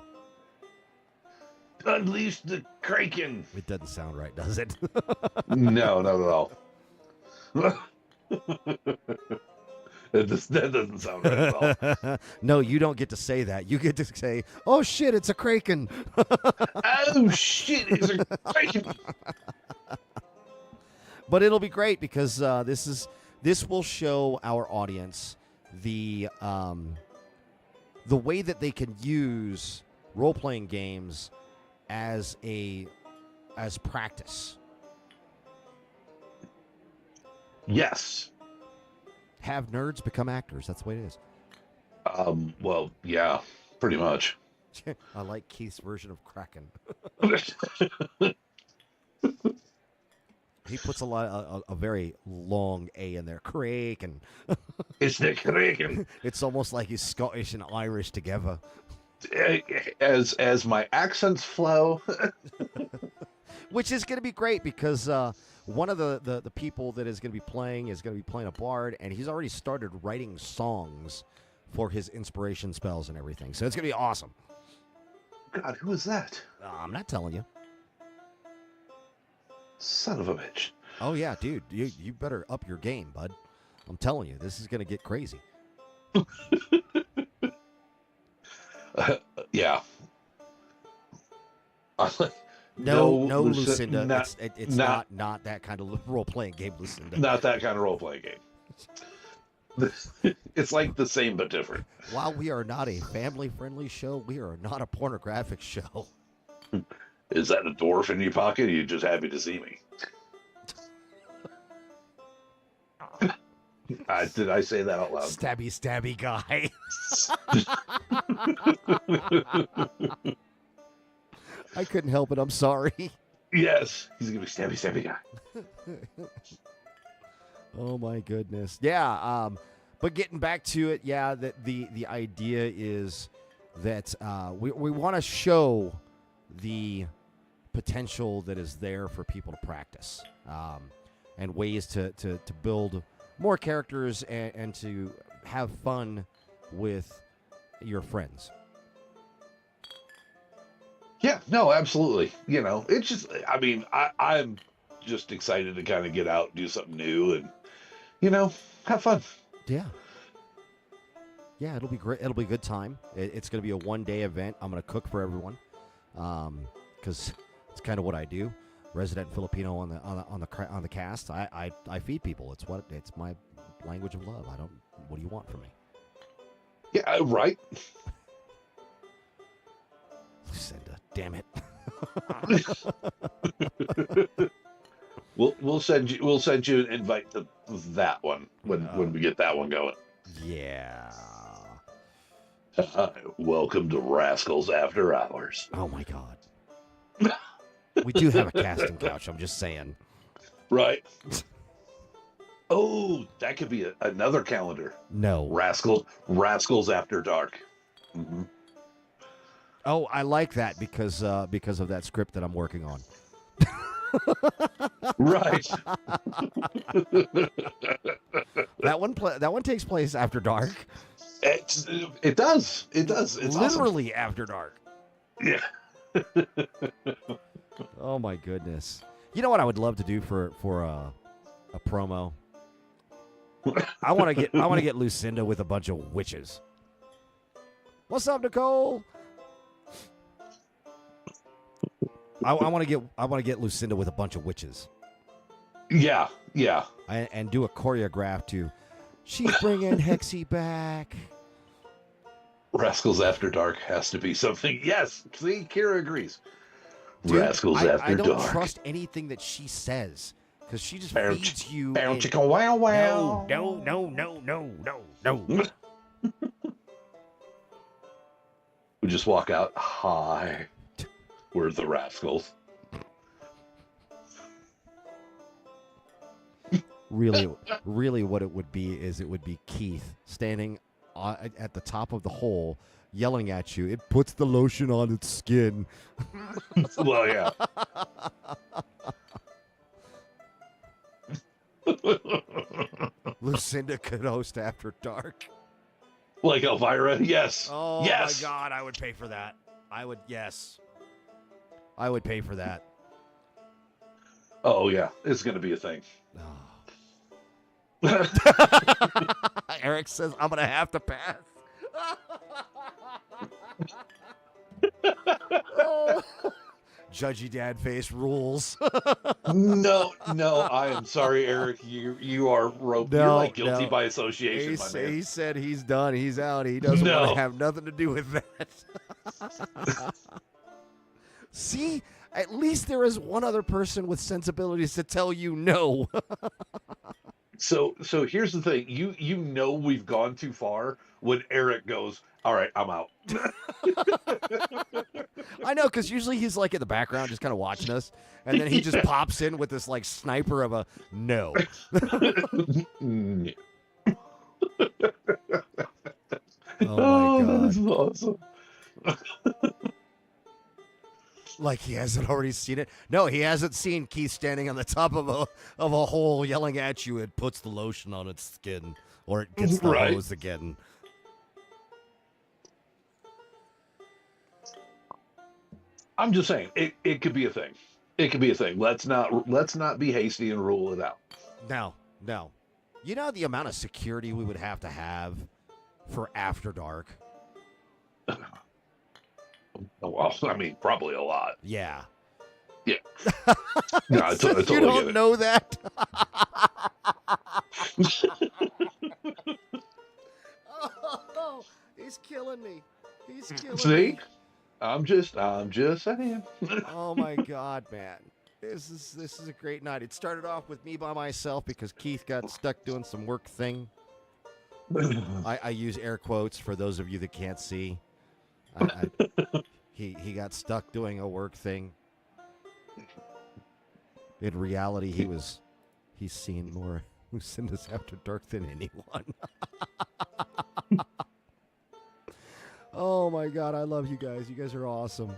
[SPEAKER 2] Unleash the kraken.
[SPEAKER 1] It doesn't sound right, does it?
[SPEAKER 2] No, not at all. That doesn't sound right at all.
[SPEAKER 1] No, you don't get to say that. You get to say, "Oh shit, it's a kraken."
[SPEAKER 2] Oh shit, it's a kraken.
[SPEAKER 1] But it'll be great because this will show our audience the way that they can use role-playing games as practice.
[SPEAKER 2] Yes.
[SPEAKER 1] Have nerds become actors. That's the way it is.
[SPEAKER 2] Well, yeah, pretty much.
[SPEAKER 1] I like Keith's version of Kraken. He puts a very long A in there. Kraken.
[SPEAKER 2] It's the Kraken.
[SPEAKER 1] It's almost like he's Scottish and Irish together.
[SPEAKER 2] As my accents flow.
[SPEAKER 1] Which is going to be great because one of the people that is going to be playing a bard, and he's already started writing songs for his inspiration spells and everything. So it's going to be awesome.
[SPEAKER 2] God, who is that?
[SPEAKER 1] I'm not telling you.
[SPEAKER 2] Son of a bitch.
[SPEAKER 1] Oh, yeah, dude. You better up your game, bud. I'm telling you, this is going to get crazy.
[SPEAKER 2] Yeah.
[SPEAKER 1] No, Lucinda. It's not that kind of role-playing game, Lucinda.
[SPEAKER 2] Not that kind of role-playing game. It's like the same but different.
[SPEAKER 1] While we are not a family-friendly show, we are not a pornographic show.
[SPEAKER 2] Is that a dwarf in your pocket? Or are you just happy to see me? Did I say that out loud?
[SPEAKER 1] Stabby guy. I couldn't help it. I'm sorry.
[SPEAKER 2] Yes, he's gonna be stabby guy.
[SPEAKER 1] Oh my goodness. Yeah. But getting back to it, yeah. That the idea is that we want to show the potential that is there for people to practice, and ways to build more characters and to have fun with your friends.
[SPEAKER 2] Yeah, no, absolutely. You know, it's just, I mean, I'm just excited to kind of get out, do something new, and, you know, have fun.
[SPEAKER 1] Yeah. Yeah, it'll be great. It'll be a good time. It's going to be a one-day event. I'm going to cook for everyone, because it's kind of what I do. Resident Filipino on the cast. I feed people. It's my language of love. What do you want from me?
[SPEAKER 2] Yeah, right.
[SPEAKER 1] Lucinda, damn it.
[SPEAKER 2] We'll send you an invite to that one when we get that one going.
[SPEAKER 1] Yeah.
[SPEAKER 2] Welcome to Rascals After Hours.
[SPEAKER 1] Oh my God. We do have a casting couch. I'm just saying.
[SPEAKER 2] Right. Oh, that could be another calendar.
[SPEAKER 1] No.
[SPEAKER 2] Rascals After Dark. Mm-hmm.
[SPEAKER 1] Oh, I like that because of that script that I'm working on.
[SPEAKER 2] Right.
[SPEAKER 1] That one takes place after dark.
[SPEAKER 2] It does. It's
[SPEAKER 1] literally
[SPEAKER 2] awesome.
[SPEAKER 1] After dark.
[SPEAKER 2] Yeah.
[SPEAKER 1] Oh my goodness. You know what I would love to do for a promo? I want to get Lucinda with a bunch of witches. What's up, Nicole? I want to get Lucinda with a bunch of witches.
[SPEAKER 2] Yeah.
[SPEAKER 1] And do a choreograph to She's Bringing Hexy Back.
[SPEAKER 2] Rascals After Dark has to be something. Yes. See, Kira agrees.
[SPEAKER 1] Dude,
[SPEAKER 2] Rascals After Dark.
[SPEAKER 1] I don't trust anything that she says because she just feeds you.
[SPEAKER 2] Chicka wow wow.
[SPEAKER 1] No.
[SPEAKER 2] We just walk out. Hi. We're the Rascals.
[SPEAKER 1] Really, what it would be is it would be Keith standing at the top of the hole, yelling at you. It puts the lotion on its skin.
[SPEAKER 2] Well, yeah.
[SPEAKER 1] Lucinda could host After Dark.
[SPEAKER 2] Like Elvira, yes.
[SPEAKER 1] Oh
[SPEAKER 2] yes.
[SPEAKER 1] My God, I would pay for that. Yes. I would pay for that.
[SPEAKER 2] Oh yeah, it's gonna be a thing.
[SPEAKER 1] Oh. Eric says I'm gonna have to pass. Judgy dad face rules.
[SPEAKER 2] No, I am sorry, Eric. You are roped. You're like guilty by association, my man.
[SPEAKER 1] He said he's done. He's out. He doesn't want to have nothing to do with that. See, at least there is one other person with sensibilities to tell you no.
[SPEAKER 2] So here's the thing. You know we've gone too far when Eric goes, "All right, I'm out."
[SPEAKER 1] I know, because usually he's like in the background, just kind of watching us, and then he just
[SPEAKER 2] Yeah.
[SPEAKER 1] pops in with this like sniper of a no. Oh my
[SPEAKER 2] Oh, that
[SPEAKER 1] god!
[SPEAKER 2] is awesome.
[SPEAKER 1] Like he hasn't already seen it. No, he hasn't seen Keith standing on the top of a hole yelling at you. It puts the lotion on its skin, or it gets the
[SPEAKER 2] Right.
[SPEAKER 1] hose again.
[SPEAKER 2] I'm just saying it could be a thing. It could be a thing. Let's not be hasty and rule it out.
[SPEAKER 1] No, no. You know the amount of security we would have to have for After Dark?
[SPEAKER 2] Well, I mean, probably a lot.
[SPEAKER 1] Yeah.
[SPEAKER 2] Yeah. No, I
[SPEAKER 1] So
[SPEAKER 2] totally
[SPEAKER 1] you
[SPEAKER 2] get
[SPEAKER 1] don't
[SPEAKER 2] it.
[SPEAKER 1] know that? Oh, he's killing me. He's killing
[SPEAKER 2] See,
[SPEAKER 1] me.
[SPEAKER 2] I'm just saying.
[SPEAKER 1] Oh my god, man. This is a great night. It started off with me by myself because Keith got stuck doing some work thing. I use air quotes for those of you that can't see. He got stuck doing a work thing. In reality, he's seen more Lucinda's After Dark than anyone. Oh my god, I love you guys. You guys are awesome.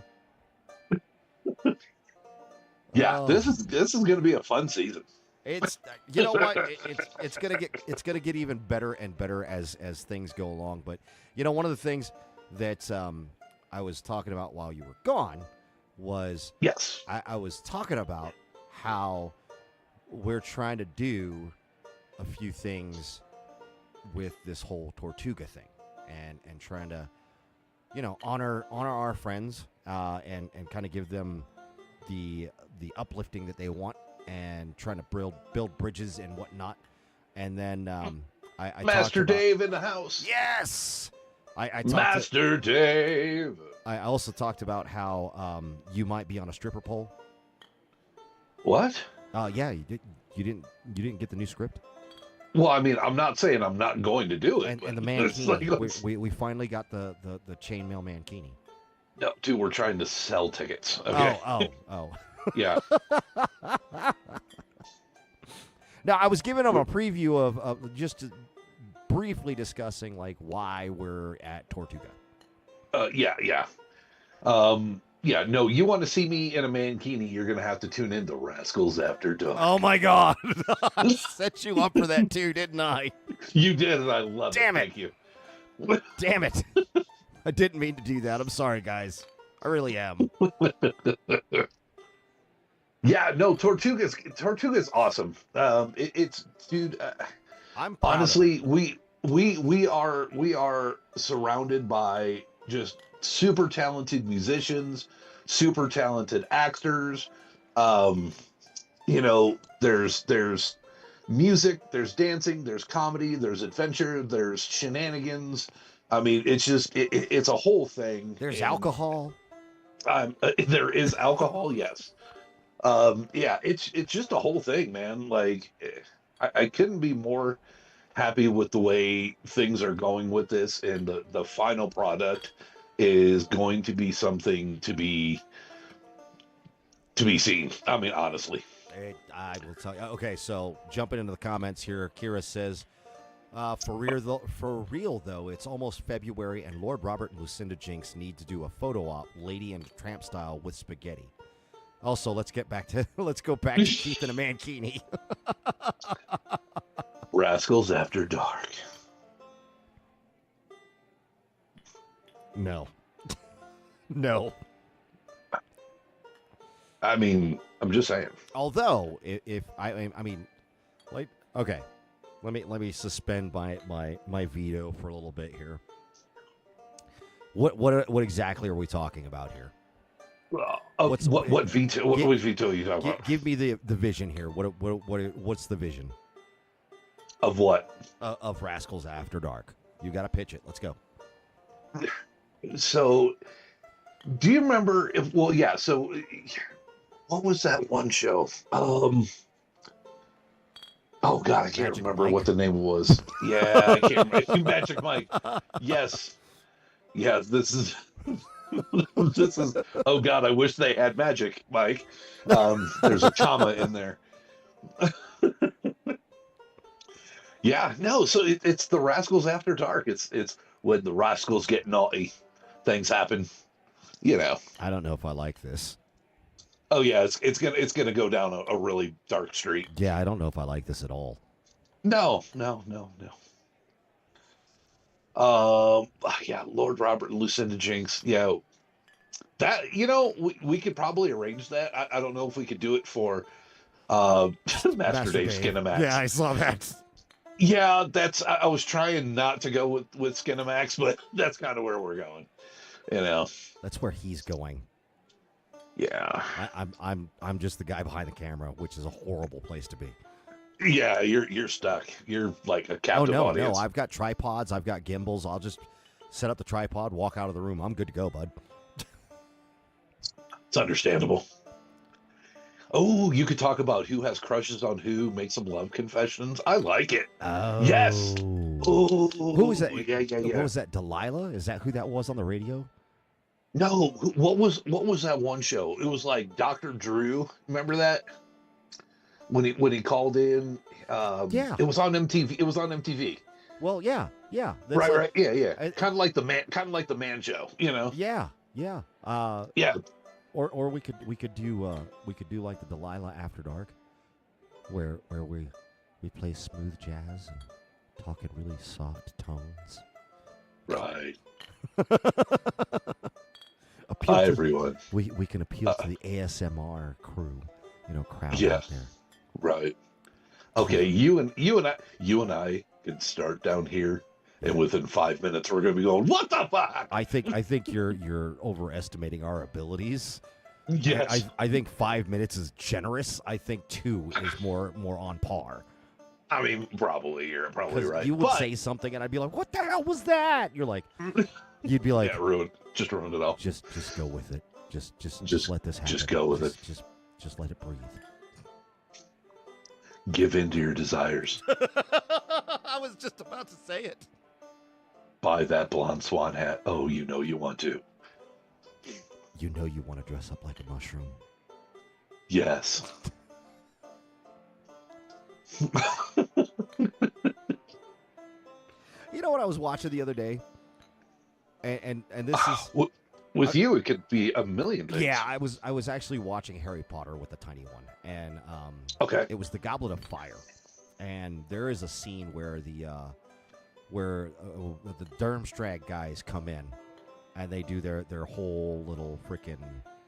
[SPEAKER 2] Yeah,
[SPEAKER 1] Oh.
[SPEAKER 2] this is going to be a fun season.
[SPEAKER 1] It's you know what it's gonna get even better and better as things go along. But you know, one of the things that I was talking about while you were gone was
[SPEAKER 2] Yes.
[SPEAKER 1] I was talking about how we're trying to do a few things with this whole Tortuga thing, and trying to honor our friends and kind of give them the uplifting that they want, and trying to build bridges and whatnot. And then I
[SPEAKER 2] Master
[SPEAKER 1] talked about,
[SPEAKER 2] Dave in the house.
[SPEAKER 1] yes, I
[SPEAKER 2] Master Dave.
[SPEAKER 1] I also talked about how you might be on a stripper pole.
[SPEAKER 2] What?
[SPEAKER 1] Yeah, you didn't get the new script.
[SPEAKER 2] Well, I mean, I'm not saying I'm not going to do it.
[SPEAKER 1] And the
[SPEAKER 2] it's
[SPEAKER 1] mankini,
[SPEAKER 2] like,
[SPEAKER 1] we finally got the chainmail mankini.
[SPEAKER 2] no, dude, we're trying to sell tickets. Okay.
[SPEAKER 1] Oh.
[SPEAKER 2] Yeah.
[SPEAKER 1] Now, I was giving them a preview of just briefly discussing like why we're at Tortuga.
[SPEAKER 2] Yeah. Yeah, no, you want to see me in a mankini, you're going to have to tune in to Rascals After Dark.
[SPEAKER 1] Oh my god. I set you up for that too, didn't I?
[SPEAKER 2] You did, and I love it.
[SPEAKER 1] Damn it.
[SPEAKER 2] Thank you.
[SPEAKER 1] Damn it. I didn't mean to do that. I'm sorry, guys. I really am.
[SPEAKER 2] Yeah, no, Tortuga's awesome. It's dude.
[SPEAKER 1] I'm proud
[SPEAKER 2] Honestly, we are surrounded by just super talented musicians, super talented actors. There's music, there's dancing, there's comedy, there's adventure, there's shenanigans. I mean, it's just it's a whole thing.
[SPEAKER 1] There's alcohol.
[SPEAKER 2] There is alcohol, yes. Yeah, it's just a whole thing, man. Like, I couldn't be more happy with the way things are going with this, and the final product is going to be something to be seen. I mean, honestly.
[SPEAKER 1] I will tell you. Okay, so jumping into the comments here, Kira says, for real though, it's almost February, and Lord Robert and Lucinda Jinx need to do a photo op, Lady and Tramp style, with spaghetti. Also, let's go back to Keith in a mankini.
[SPEAKER 2] Rascals After Dark.
[SPEAKER 1] No. No.
[SPEAKER 2] I mean, I'm just saying.
[SPEAKER 1] Although, if I mean, like, okay, let me suspend my veto for a little bit here. What exactly are we talking about here?
[SPEAKER 2] What veto? What veto are you talking about?
[SPEAKER 1] Give me the vision here. What's the vision
[SPEAKER 2] Of what?
[SPEAKER 1] Of Rascals After Dark? You got to pitch it. Let's go.
[SPEAKER 2] So, do you remember? So, what was that one show? Oh God, I can't
[SPEAKER 1] Magic
[SPEAKER 2] remember
[SPEAKER 1] Mike.
[SPEAKER 2] what the name was. Yeah, I can't remember. Magic Mike. Yes. Yeah, this is this is oh God, I wish they had Magic Mike. There's a comma in there. Yeah, no, so it's the Rascals After Dark. It's when the Rascals get naughty, things happen. You know.
[SPEAKER 1] I don't know if I like this.
[SPEAKER 2] Oh yeah, it's gonna go down a really dark street.
[SPEAKER 1] Yeah, I don't know if I like this at all.
[SPEAKER 2] No, no, no, no. Yeah, Lord Robert and Lucinda Jinx. Yeah, that we could probably arrange that. I don't know if we could do it for Master Dave Skinamax.
[SPEAKER 1] Yeah, I saw that.
[SPEAKER 2] Yeah, that's I was trying not to go with Skinamax, but that's kind of where we're going. You know.
[SPEAKER 1] That's where he's going.
[SPEAKER 2] Yeah.
[SPEAKER 1] I'm just the guy behind the camera, which is a horrible place to be.
[SPEAKER 2] Yeah, you're stuck. You're like a captive audience.
[SPEAKER 1] No, I've got tripods, I've got gimbals. I'll just set up the tripod, walk out of the room. I'm good to go, bud.
[SPEAKER 2] It's understandable. Oh, you could talk about who has crushes on who, make some love confessions. I like it.
[SPEAKER 1] Oh.
[SPEAKER 2] Yes. Oh.
[SPEAKER 1] Who was that?
[SPEAKER 2] Yeah.
[SPEAKER 1] What was that? Delilah? Is that who that was on the radio?
[SPEAKER 2] No, what was that one show? It was like Dr. Drew. Remember that? When he called in,
[SPEAKER 1] yeah,
[SPEAKER 2] it was on MTV. It was on MTV.
[SPEAKER 1] Well, yeah.
[SPEAKER 2] Right, yeah. Kind of like the man show, you know.
[SPEAKER 1] Yeah.
[SPEAKER 2] Yeah.
[SPEAKER 1] Or we could do like the Delilah After Dark, where we play smooth jazz and talk in really soft tones.
[SPEAKER 2] Right.
[SPEAKER 1] Hi,
[SPEAKER 2] everyone.
[SPEAKER 1] We can appeal to the ASMR crowd out there.
[SPEAKER 2] Right. Okay, you and I can start down here, and within 5 minutes we're going to be going, what the fuck?
[SPEAKER 1] I think you're overestimating our abilities.
[SPEAKER 2] Yes.
[SPEAKER 1] I think 5 minutes is generous. I think 2 is more on par.
[SPEAKER 2] I mean, you're probably right.
[SPEAKER 1] You would say something, and I'd be like, "What the hell was that?" You'd be like,
[SPEAKER 2] "Yeah, ruined it all."
[SPEAKER 1] Just go with it. Just let this happen.
[SPEAKER 2] Just go with it.
[SPEAKER 1] Just let it breathe.
[SPEAKER 2] Give in to your desires.
[SPEAKER 1] I was just about to say it.
[SPEAKER 2] Buy that blonde swan hat. Oh, you know you want to.
[SPEAKER 1] You know you want to dress up like a mushroom.
[SPEAKER 2] Yes.
[SPEAKER 1] You know what I was watching the other day? And this is...
[SPEAKER 2] With you, it could be a million things.
[SPEAKER 1] Yeah, I was actually watching Harry Potter with the tiny one. And
[SPEAKER 2] okay.
[SPEAKER 1] It was the Goblet of Fire. And there is a scene where the Durmstrang guys come in and they do their whole little freaking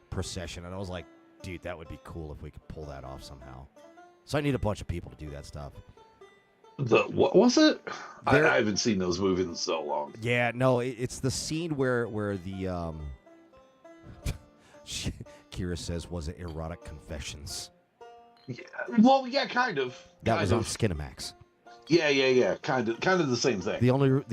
[SPEAKER 1] procession. And I was like, dude, that would be cool if we could pull that off somehow. So I need a bunch of people to do that stuff.
[SPEAKER 2] What was it? I haven't seen those movies in so long.
[SPEAKER 1] Yeah, no, it's the scene where the Kira says, was it erotic confessions?
[SPEAKER 2] Yeah. Well, yeah, kind of.
[SPEAKER 1] That was on Skinamax.
[SPEAKER 2] Yeah. Kind of the same thing.
[SPEAKER 1] The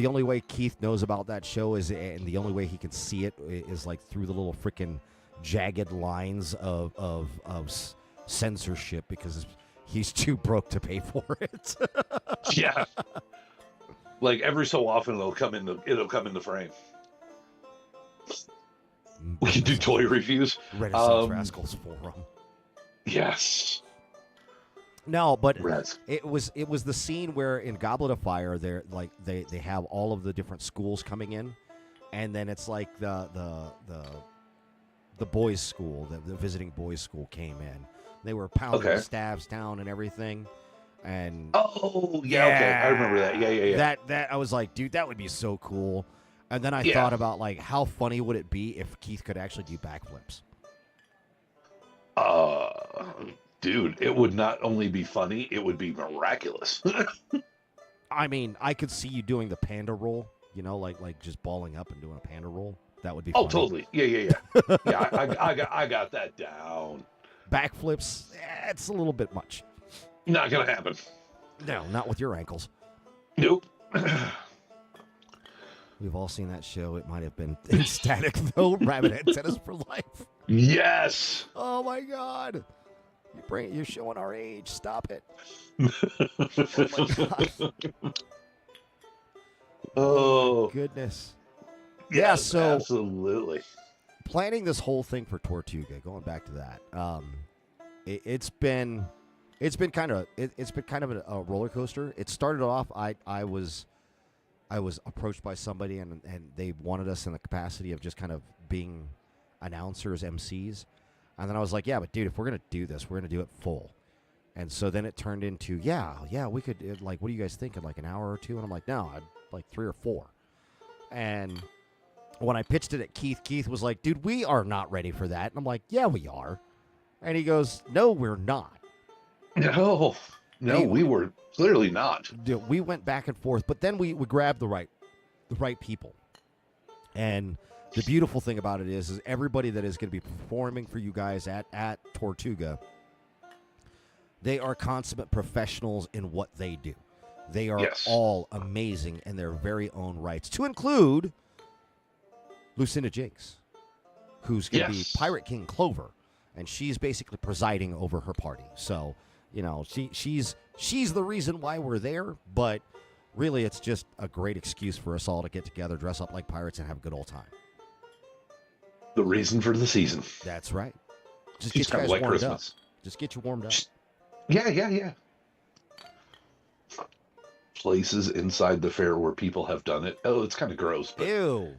[SPEAKER 1] only way Keith knows about that show is, and the only way he can see it is like through the little freaking jagged lines of censorship because he's too broke to pay for it.
[SPEAKER 2] Yeah. Like every so often it'll come into frame. We can do toy reviews.
[SPEAKER 1] Renaissance Rascals Forum.
[SPEAKER 2] Yes.
[SPEAKER 1] No, but it was the scene where in Goblet of Fire they have all of the different schools coming in, and then it's like the boys' school, the visiting boys' school came in. They were pounding the staffs down and everything. And
[SPEAKER 2] okay, I remember that. Yeah.
[SPEAKER 1] That I was like, dude, that would be so cool. And then I thought about like how funny would it be if Keith could actually do backflips?
[SPEAKER 2] Dude, it would not only be funny, it would be miraculous.
[SPEAKER 1] I mean, I could see you doing the panda roll, like just balling up and doing a panda roll. That would be funny.
[SPEAKER 2] Totally. Yeah. Yeah, I got that down.
[SPEAKER 1] Backflips, it's a little bit much.
[SPEAKER 2] Not gonna happen.
[SPEAKER 1] No, not with your ankles.
[SPEAKER 2] Nope.
[SPEAKER 1] We've all seen that show. It might have been in static, though. Rabbit Antennas for Life.
[SPEAKER 2] Yes.
[SPEAKER 1] Oh, my God. You're showing our age. Stop it. Oh my god.
[SPEAKER 2] Oh,
[SPEAKER 1] Goodness. Yeah,
[SPEAKER 2] yes,
[SPEAKER 1] so
[SPEAKER 2] absolutely.
[SPEAKER 1] planning this whole thing for Tortuga, going back to that, it's been kind of a roller coaster. It started off, I was approached by somebody and they wanted us in the capacity of just kind of being announcers, MCs, and then I was like, yeah, but dude, if we're gonna do this, we're gonna do it full. And so then it turned into, yeah, we could, like, what do you guys think, in like an hour or two? And I'm like, no, I'd like 3 or 4. And when I pitched it at Keith was like, dude, we are not ready for that. And I'm like, yeah, we are. And he goes, no, we're not.
[SPEAKER 2] No,
[SPEAKER 1] Anyway,
[SPEAKER 2] we were clearly not.
[SPEAKER 1] we went back and forth, but then we grabbed the right people. And the beautiful thing about it is everybody that is going to be performing for you guys at Tortuga, they are consummate professionals in what they do. They are all amazing in their very own rights, to include Lucinda Jakes, who's going to be Pirate King Clover, and she's basically presiding over her party. So, you know, she's the reason why we're there, but really it's just a great excuse for us all to get together, dress up like pirates, and have a good old time.
[SPEAKER 2] The reason for the season.
[SPEAKER 1] That's right. Just
[SPEAKER 2] She's
[SPEAKER 1] get you guys
[SPEAKER 2] like
[SPEAKER 1] warmed
[SPEAKER 2] Christmas.
[SPEAKER 1] up. Just get you warmed up.
[SPEAKER 2] Yeah. Places inside the fair where people have done it. Oh, it's kind of gross. But
[SPEAKER 1] Ew.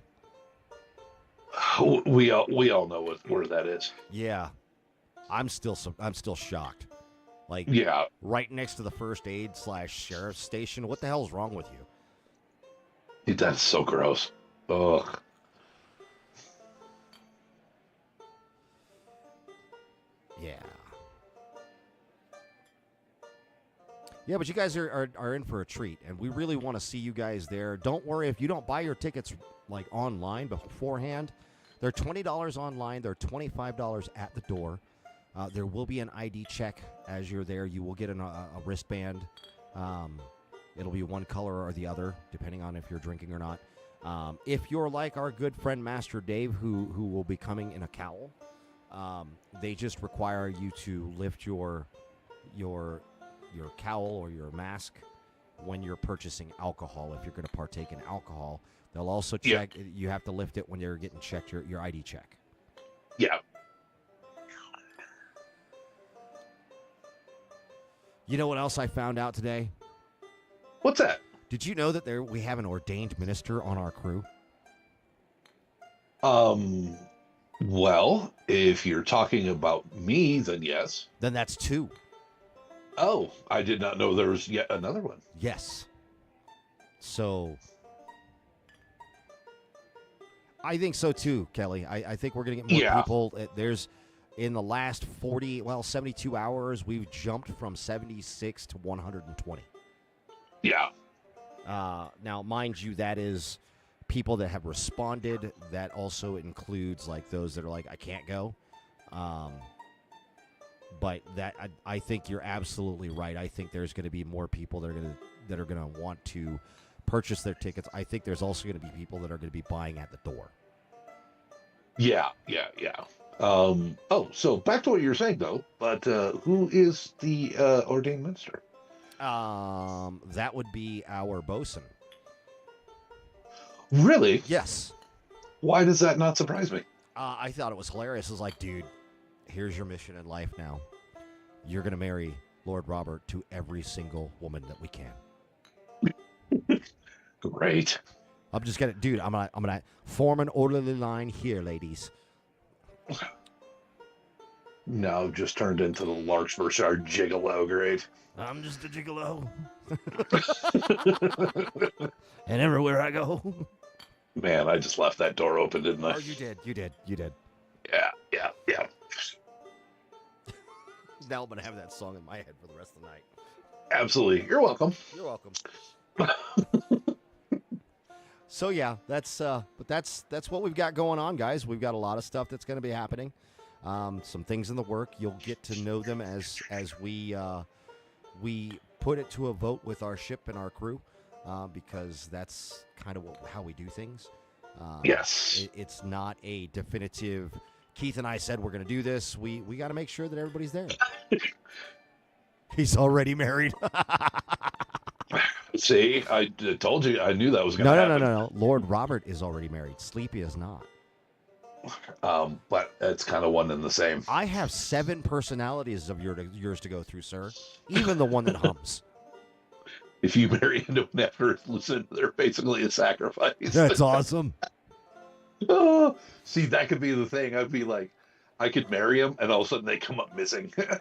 [SPEAKER 2] We all know where that is.
[SPEAKER 1] Yeah. I'm still shocked. Like,
[SPEAKER 2] yeah,
[SPEAKER 1] right next to the first aid / sheriff's station. What the hell's wrong with you?
[SPEAKER 2] That's so gross. Ugh.
[SPEAKER 1] Yeah. Yeah, but you guys are in for a treat, and we really want to see you guys there. Don't worry if you don't buy your tickets like online beforehand. They're $20 online. They're $25 at the door. There will be an ID check as you're there. You will get a wristband. It'll be one color or the other, depending on if you're drinking or not. If you're like our good friend Master Dave, who will be coming in a cowl, they just require you to lift your cowl or your mask when you're purchasing alcohol. If you're going to partake in alcohol, they'll also check. Yeah. You have to lift it when you're getting checked your ID check.
[SPEAKER 2] Yeah.
[SPEAKER 1] You know what else I found out today?
[SPEAKER 2] What's that?
[SPEAKER 1] Did you know that we have an ordained minister on our crew?
[SPEAKER 2] Well, if you're talking about me, then yes.
[SPEAKER 1] Then that's 2.
[SPEAKER 2] Oh, I did not know there was yet another one.
[SPEAKER 1] Yes. So, I think so too, Kelly. I think we're going to get more people. There's, in the last 72 hours, we've jumped from 76 to 120.
[SPEAKER 2] Yeah.
[SPEAKER 1] Now, mind you, that is people that have responded. That also includes like those that are like, I can't go. But that I think you're absolutely right. I think there's going to be more people that are going to want to purchase their tickets. I think there's also going to be people that are going to be buying at the door.
[SPEAKER 2] Yeah. So back to what you were saying though. But who is the ordained minister?
[SPEAKER 1] That would be our bosun.
[SPEAKER 2] Really?
[SPEAKER 1] Yes.
[SPEAKER 2] Why does that not surprise me?
[SPEAKER 1] I thought it was hilarious. It was like, dude, here's your mission in life now. You're going to marry Lord Robert to every single woman that we can.
[SPEAKER 2] Great.
[SPEAKER 1] I'm just going to, dude, I'm going to form an orderly line here, ladies.
[SPEAKER 2] No, just turned into the Larkspurshire gigolo. Great.
[SPEAKER 1] I'm just a gigolo. And everywhere I go.
[SPEAKER 2] Man, I just left that door open, didn't I?
[SPEAKER 1] Oh, you did.
[SPEAKER 2] Yeah.
[SPEAKER 1] Now I'm going to have that song in my head for the rest of the night.
[SPEAKER 2] Absolutely. You're welcome.
[SPEAKER 1] You're welcome. So yeah, that's what we've got going on, guys. We've got a lot of stuff that's going to be happening. Some things in the work. You'll get to know them as we put it to a vote with our ship and our crew, because that's kind of how we do things.
[SPEAKER 2] Yes.
[SPEAKER 1] It's not a definitive Keith and I said we're going to do this. We got to make sure that everybody's there. He's already married.
[SPEAKER 2] See, I told you. I knew that was going to happen.
[SPEAKER 1] No. Lord Robert is already married. Sleepy is not.
[SPEAKER 2] But it's kind of one and the same.
[SPEAKER 1] I have 7 personalities of yours to go through, sir. Even the one that hums.
[SPEAKER 2] If you marry into an after listen, they're basically a sacrifice.
[SPEAKER 1] That's awesome.
[SPEAKER 2] Oh, see, that could be the thing. I'd be like, I could marry him, and all of a sudden they come up missing.
[SPEAKER 1] Yeah,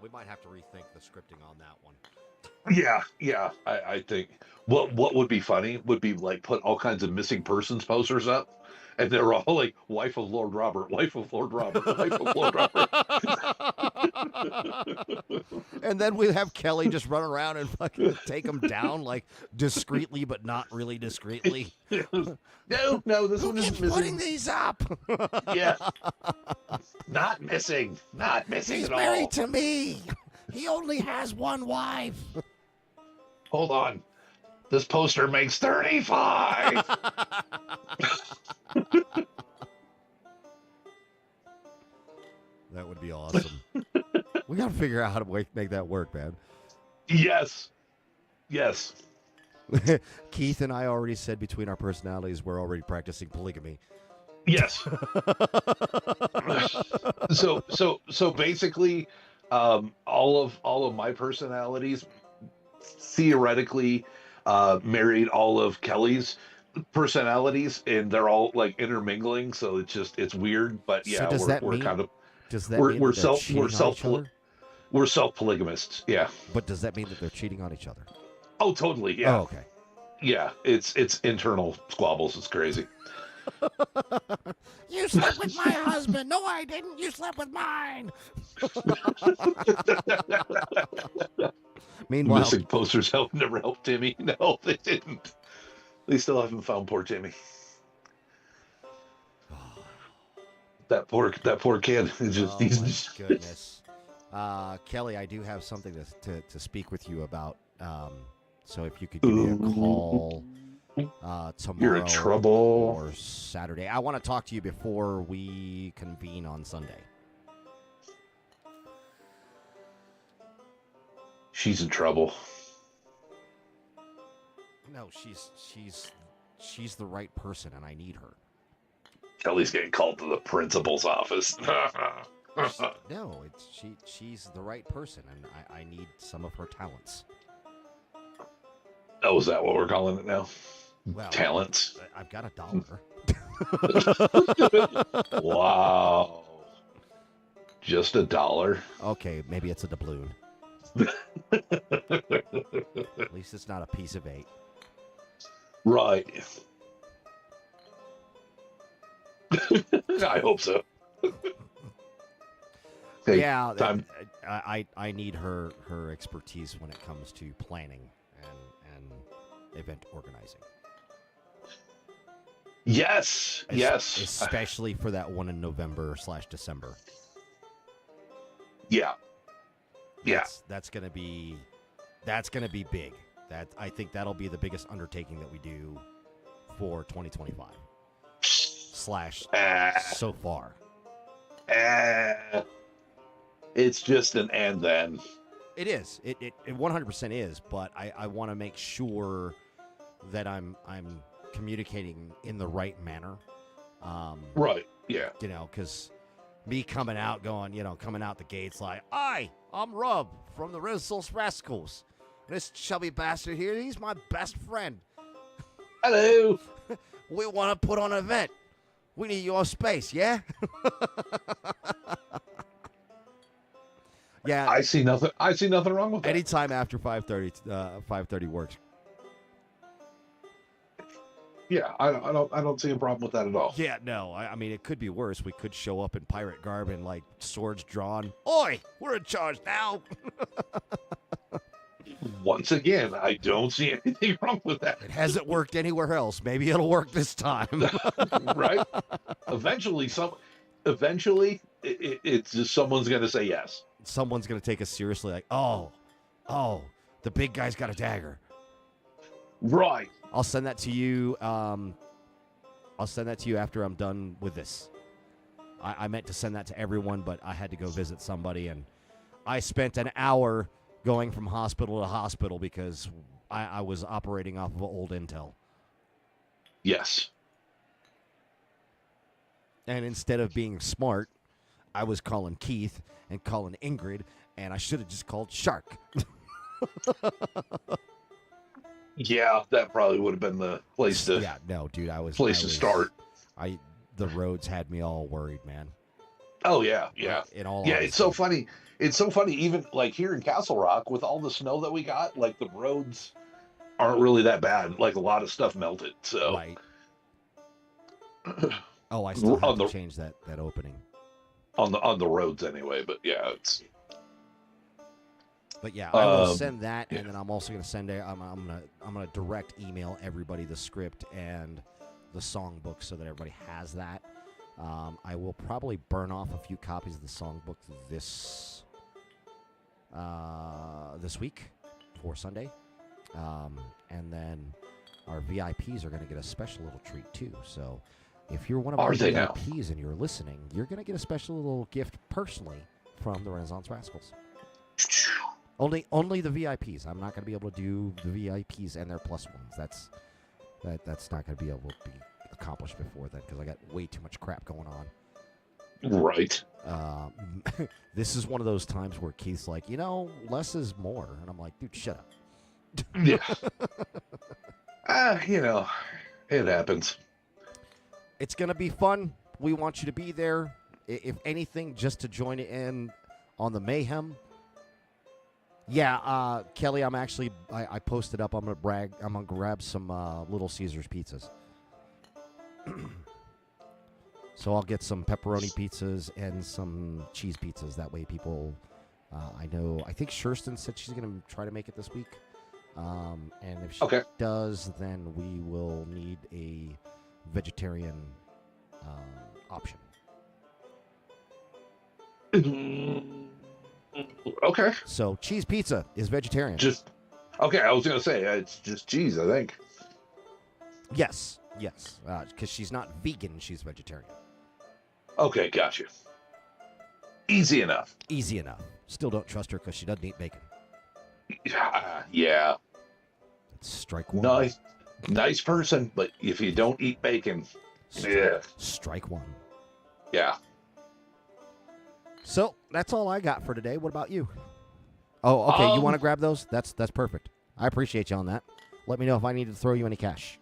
[SPEAKER 1] we might have to rethink the scripting on that one.
[SPEAKER 2] Yeah. I think what would be funny would be like put all kinds of missing persons posters up, and they're all like wife of Lord Robert, wife of Lord Robert, wife of Lord Robert.
[SPEAKER 1] And then we have Kelly just run around and fucking take them down like discreetly, but not really discreetly.
[SPEAKER 2] No, this one isn't missing.
[SPEAKER 1] Putting these up.
[SPEAKER 2] Yeah, not missing
[SPEAKER 1] He's
[SPEAKER 2] at all.
[SPEAKER 1] married to me. He only has one wife.
[SPEAKER 2] Hold on. This poster makes 35.
[SPEAKER 1] That would be awesome. We got to figure out how to make that work, man.
[SPEAKER 2] Yes.
[SPEAKER 1] Keith and I already said between our personalities we're already practicing polygamy.
[SPEAKER 2] Yes. So basically, all of my personalities theoretically married all of Kelly's personalities, and they're all like intermingling. So it's weird, but yeah,
[SPEAKER 1] so
[SPEAKER 2] we're kind of
[SPEAKER 1] does that mean
[SPEAKER 2] we're self polygamists. Yeah.
[SPEAKER 1] But does that mean that they're cheating on each other?
[SPEAKER 2] Oh, totally. Yeah.
[SPEAKER 1] Oh, okay.
[SPEAKER 2] Yeah, it's internal squabbles. It's crazy.
[SPEAKER 1] You slept with my husband. No, I didn't. You slept with mine. Meanwhile,
[SPEAKER 2] missing posters never helped Timmy. No, they didn't. They still haven't found poor Timmy. That poor kid. It's just,
[SPEAKER 1] my goodness. Kelly, I do have something to speak with you about. So if you could give me a call tomorrow
[SPEAKER 2] You're in trouble.
[SPEAKER 1] or Saturday. I want to talk to you before we convene on Sunday.
[SPEAKER 2] She's in trouble.
[SPEAKER 1] No, she's the right person, and I need her.
[SPEAKER 2] Kelly's getting called to the principal's office.
[SPEAKER 1] No, she's the right person, and I need some of her talents.
[SPEAKER 2] Oh, is that what we're calling it now?
[SPEAKER 1] Well,
[SPEAKER 2] talents.
[SPEAKER 1] I've got $1.
[SPEAKER 2] Wow. Just $1.
[SPEAKER 1] Okay, maybe it's a doubloon. At least it's not a piece of 8.
[SPEAKER 2] Right. I hope so. Okay,
[SPEAKER 1] yeah,
[SPEAKER 2] time.
[SPEAKER 1] I need her expertise when it comes to planning and event organizing.
[SPEAKER 2] Yes.
[SPEAKER 1] Especially for that one in November/December.
[SPEAKER 2] Yeah.
[SPEAKER 1] That's gonna be big. I think that'll be the biggest undertaking that we do for 2025. So far.
[SPEAKER 2] It's just an and then.
[SPEAKER 1] It is. It 100% is, but I want to make sure that I'm communicating in the right manner.
[SPEAKER 2] Right. Yeah.
[SPEAKER 1] Because me coming out the gates like, I'm Rob from the Rascals. This chubby bastard here, he's my best friend.
[SPEAKER 2] Hello.
[SPEAKER 1] We want to put on an event. We need your space, yeah? Yeah.
[SPEAKER 2] I see nothing wrong with that.
[SPEAKER 1] Anytime after 5:30 works.
[SPEAKER 2] Yeah, I don't see a problem with that at all.
[SPEAKER 1] Yeah, no. I mean, it could be worse. We could show up in pirate garb and like swords drawn. Oi, we're in charge now.
[SPEAKER 2] Once again, I don't see anything wrong with that.
[SPEAKER 1] It hasn't worked anywhere else. Maybe it'll work this time.
[SPEAKER 2] Right? Eventually, it's just someone's going to say yes.
[SPEAKER 1] Someone's going to take us seriously. Like, oh, the big guy's got a dagger.
[SPEAKER 2] Right.
[SPEAKER 1] I'll send that to you I'll send that to you after I'm done with this. I meant to send that to everyone, but I had to go visit somebody, and I spent an hour going from hospital to hospital because I was operating off of old intel.
[SPEAKER 2] Yes.
[SPEAKER 1] And instead of being smart, I was calling Keith and calling Ingrid, and I should have just called Shark.
[SPEAKER 2] Yeah, that probably would have been the place to.
[SPEAKER 1] Yeah, no, dude,
[SPEAKER 2] start.
[SPEAKER 1] The roads had me all worried, man.
[SPEAKER 2] Oh yeah, yeah.
[SPEAKER 1] In all
[SPEAKER 2] yeah,
[SPEAKER 1] honesty.
[SPEAKER 2] it's so funny. It's so funny. Even like here in Castle Rock, with all the snow that we got, like the roads aren't really that bad. Like a lot of stuff melted. So.
[SPEAKER 1] Right. Oh, I still have
[SPEAKER 2] On
[SPEAKER 1] to
[SPEAKER 2] the-
[SPEAKER 1] change that opening.
[SPEAKER 2] On the roads anyway, but yeah, it's.
[SPEAKER 1] But yeah, I will send that, and then I'm also going to send I'm gonna direct email everybody the script and the songbook so that everybody has that. I will probably burn off a few copies of the songbook this week for Sunday, and then our VIPs are going to get a special little treat too. So if you're one of our VIPs and you're listening, you're going to get a special little gift personally from the Renaissance Rascals. Only the VIPs. I'm not going to be able to do the VIPs and their plus ones. That's not going to be able to be accomplished before then because I got way too much crap going on.
[SPEAKER 2] Right.
[SPEAKER 1] This is one of those times where Keith's like, less is more, and I'm like, dude, shut up.
[SPEAKER 2] Yeah. It happens.
[SPEAKER 1] It's going to be fun. We want you to be there. If anything, just to join in on the mayhem. Yeah, Kelly, I posted up. I'm going to brag. I'm going to grab some Little Caesars pizzas. So I'll get some pepperoni pizzas and some cheese pizzas. That way people, I think Sherston said she's going to try to make it this week. And if she does, then we will need a vegetarian option.
[SPEAKER 2] Okay.
[SPEAKER 1] So cheese pizza is vegetarian.
[SPEAKER 2] I was gonna say it's just cheese, I think.
[SPEAKER 1] Yes, because she's not vegan; she's vegetarian.
[SPEAKER 2] Okay, gotcha. Easy enough.
[SPEAKER 1] Still don't trust her because she doesn't eat bacon.
[SPEAKER 2] Yeah.
[SPEAKER 1] Strike one.
[SPEAKER 2] Nice person, but if you don't eat bacon,
[SPEAKER 1] strike one.
[SPEAKER 2] Yeah.
[SPEAKER 1] So that's all I got for today. What about you? Oh, okay. You want to grab those? That's perfect. I appreciate you on that. Let me know if I need to throw you any cash.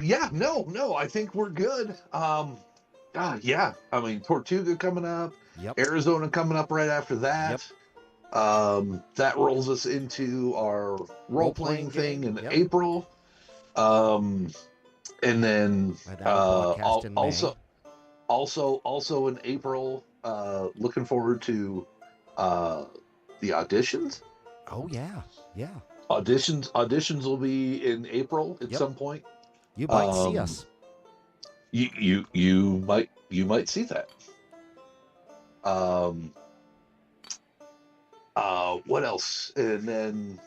[SPEAKER 2] Yeah. No. I think we're good. Yeah. I mean, Tortuga coming up.
[SPEAKER 1] Yep.
[SPEAKER 2] Arizona coming up right after that. Yep. That rolls us into our role-playing thing in April. And then also in April, looking forward to the auditions.
[SPEAKER 1] Oh yeah.
[SPEAKER 2] Auditions will be in April at some point.
[SPEAKER 1] You might see us.
[SPEAKER 2] You might see that. What else? And then,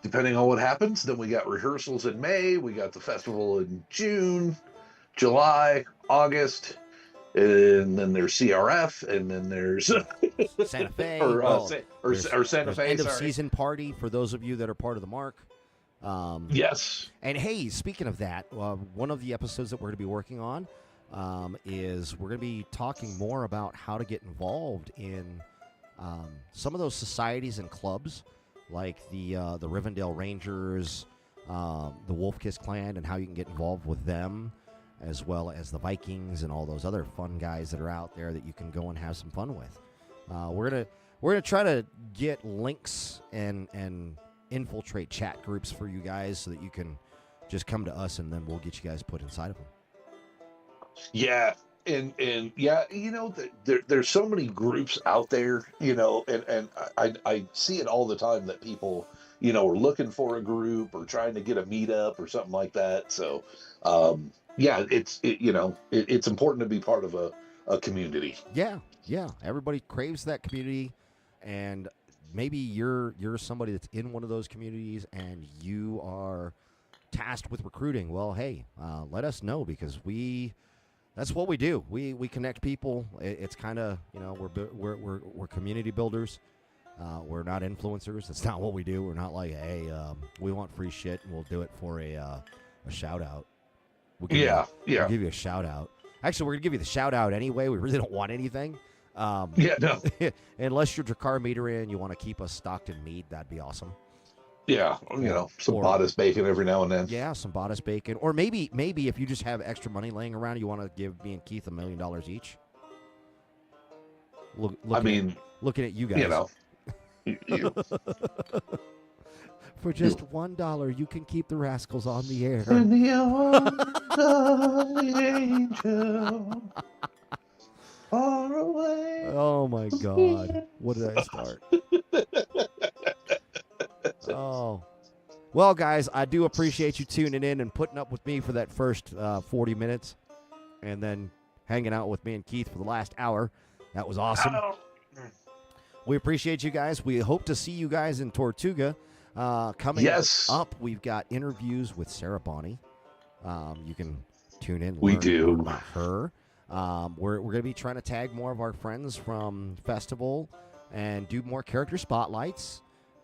[SPEAKER 2] depending on what happens, then we got rehearsals in May. We got the festival in June, July, August, and then there's CRF, and then there's
[SPEAKER 1] Santa Fe
[SPEAKER 2] or Santa Fe.
[SPEAKER 1] End of season party for those of you that are part of the Mark.
[SPEAKER 2] Yes.
[SPEAKER 1] And hey, speaking of that, one of the episodes that we're going to be working on is we're going to be talking more about how to get involved in some of those societies and clubs, like the Rivendell Rangers, the Wolf Kiss Clan, and how you can get involved with them, as well as the Vikings and all those other fun guys that are out there that you can go and have some fun with. We're gonna try to get links and infiltrate chat groups for you guys so that you can just come to us and then we'll get you guys put inside of them.
[SPEAKER 2] Yeah. And yeah, there's so many groups out there, and I see it all the time that people, are looking for a group or trying to get a meetup or something like that. So, yeah, it's important to be part of a community.
[SPEAKER 1] Yeah. Everybody craves that community, and maybe you're somebody that's in one of those communities and you are tasked with recruiting. Well, hey, let us know because that's what we do. We connect people. It's kind of, we're community builders. We're not influencers. That's not what we do. We're not like, hey, we want free shit and we'll do it for a shout out. We'll give you a shout out. Actually, we're gonna give you the shout out anyway. We really don't want anything.
[SPEAKER 2] No.
[SPEAKER 1] Unless you're Drakkar meter in, you want to keep us stocked in mead. That'd be awesome.
[SPEAKER 2] Yeah, some bodice bacon every now and then.
[SPEAKER 1] Yeah, some bodice bacon, or maybe if you just have extra money laying around, you want to give me and Keith $1 million each. Looking at you guys.
[SPEAKER 2] You.
[SPEAKER 1] For just $1, you can keep the Rascals on the air.
[SPEAKER 2] In the arms of the angel, far away.
[SPEAKER 1] Oh my God! What did I start? Oh, well, guys, I do appreciate you tuning in and putting up with me for that first 40 minutes, and then hanging out with me and Keith for the last hour. That was awesome. We appreciate you guys. We hope to see you guys in Tortuga. Coming up, we've got interviews with Sarah Bonney. You can tune in.
[SPEAKER 2] We do.
[SPEAKER 1] Learn about her. We're going to be trying to tag more of our friends from Festival and do more character spotlights.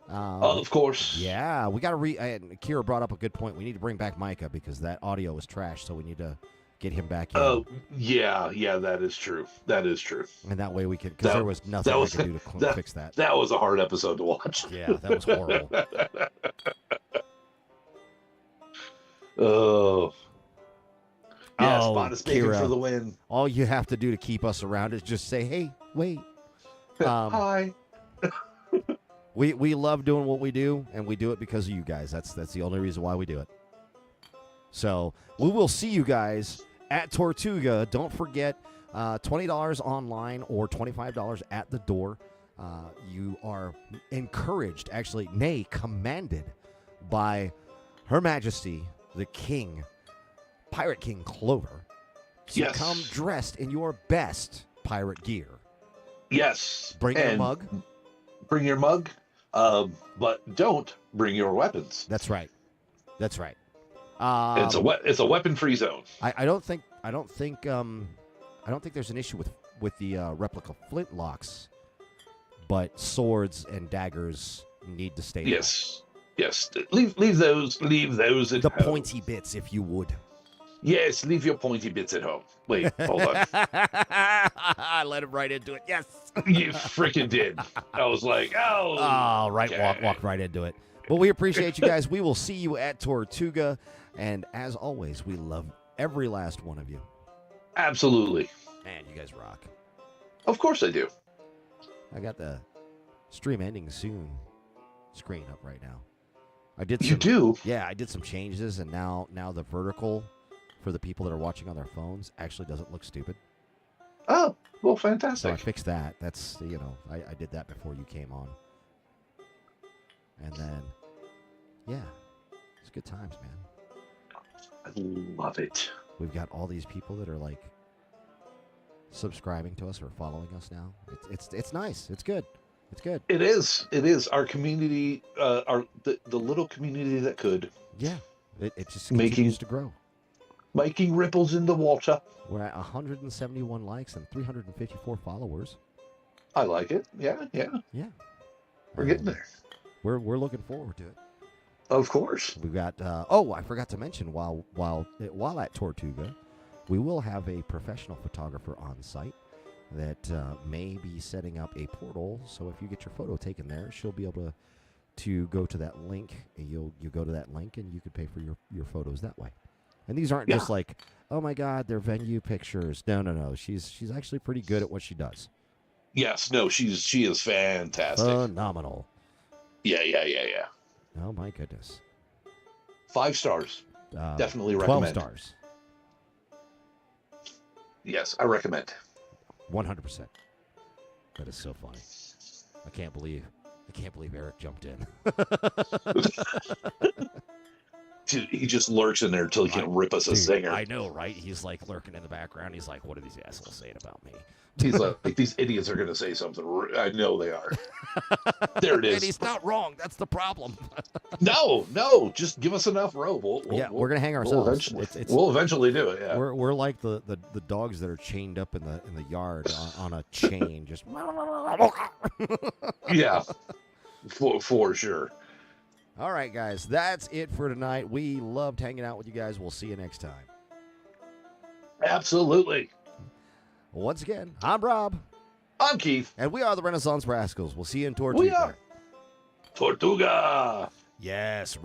[SPEAKER 2] Of course.
[SPEAKER 1] Yeah, we got to Kira brought up a good point. We need to bring back Micah because that audio was trash, so we need to get him back in.
[SPEAKER 2] Oh, yeah, that is true. That is true.
[SPEAKER 1] And that way we could, because there was nothing I could do to fix that.
[SPEAKER 2] That was a hard episode to watch.
[SPEAKER 1] Yeah, that was horrible.
[SPEAKER 2] Oh. Yes, bodice bacon
[SPEAKER 1] Kira,
[SPEAKER 2] for the win.
[SPEAKER 1] All you have to do to keep us around is just say, hey, wait.
[SPEAKER 2] Hi.
[SPEAKER 1] We love doing what we do, and we do it because of you guys. That's the only reason why we do it. So we will see you guys at Tortuga. Don't forget, $20 online or $25 at the door. You are encouraged, actually, nay, commanded by Her Majesty, the King, Pirate King Clover, to come dressed in your best pirate gear.
[SPEAKER 2] Yes.
[SPEAKER 1] Bring your mug.
[SPEAKER 2] Bring your mug, but don't bring your weapons.
[SPEAKER 1] That's right. That's right.
[SPEAKER 2] It's a weapon-free zone.
[SPEAKER 1] I don't think there's an issue with the replica flintlocks, but swords and daggers need to stay.
[SPEAKER 2] Yes. Leave those at
[SPEAKER 1] the
[SPEAKER 2] home.
[SPEAKER 1] Pointy bits, if you would.
[SPEAKER 2] Yes, leave your pointy bits at home. Wait, hold on.
[SPEAKER 1] I let him right into it. Yes.
[SPEAKER 2] You freaking did. I was like,
[SPEAKER 1] right, okay. Walk right into it. But we appreciate you guys. We will see you at Tortuga. And as always, we love every last one of you.
[SPEAKER 2] Absolutely.
[SPEAKER 1] Man, you guys rock.
[SPEAKER 2] Of course I do.
[SPEAKER 1] I got the stream ending soon screen up right now.
[SPEAKER 2] You do?
[SPEAKER 1] Yeah, I did some changes, and now the vertical for the people that are watching on their phones actually doesn't look stupid.
[SPEAKER 2] Oh, well, fantastic.
[SPEAKER 1] So I fixed that. That's, I did that before you came on. And then, yeah, it's good times, man.
[SPEAKER 2] I love it.
[SPEAKER 1] We've got all these people that are like subscribing to us or following us now. It's nice. It's good. It's good.
[SPEAKER 2] It is. It is. Our community, the little community that could.
[SPEAKER 1] Yeah. It just continues to grow.
[SPEAKER 2] Making ripples in the water.
[SPEAKER 1] We're at 171 likes and 354 followers.
[SPEAKER 2] I like it. Yeah. We're getting there.
[SPEAKER 1] We're looking forward to it.
[SPEAKER 2] Of course.
[SPEAKER 1] We've got. I forgot to mention while at Tortuga, we will have a professional photographer on site that may be setting up a portal. So if you get your photo taken there, she'll be able to go to that link. You go to that link and you can pay for your photos that way. And these aren't just like, oh my God, they're venue pictures. No. She's actually pretty good at what she does.
[SPEAKER 2] Yes. No. She is fantastic.
[SPEAKER 1] Phenomenal.
[SPEAKER 2] Yeah.
[SPEAKER 1] Oh my goodness.
[SPEAKER 2] 5 stars. Definitely recommend.
[SPEAKER 1] 12 stars.
[SPEAKER 2] Yes, I recommend.
[SPEAKER 1] 100%. That is so funny. I can't believe Eric jumped in.
[SPEAKER 2] He just lurks in there until he can rip us a zinger.
[SPEAKER 1] I know, right? He's like lurking in the background. He's like, what are these assholes saying about me?
[SPEAKER 2] He's like, these idiots are going to say something. I know they are. There it is.
[SPEAKER 1] And he's not wrong. That's the problem.
[SPEAKER 2] No. Just give us enough rope.
[SPEAKER 1] We're going to hang ourselves.
[SPEAKER 2] We'll eventually do it, yeah.
[SPEAKER 1] We're like the dogs that are chained up in the yard on a chain. Just
[SPEAKER 2] yeah, for sure.
[SPEAKER 1] All right, guys. That's it for tonight. We loved hanging out with you guys. We'll see you next time.
[SPEAKER 2] Absolutely.
[SPEAKER 1] Once again, I'm Rob.
[SPEAKER 2] I'm Keith.
[SPEAKER 1] And we are the Renaissance Rascals. We'll see you in Tortuga.
[SPEAKER 2] We are Tortuga.
[SPEAKER 1] Yes,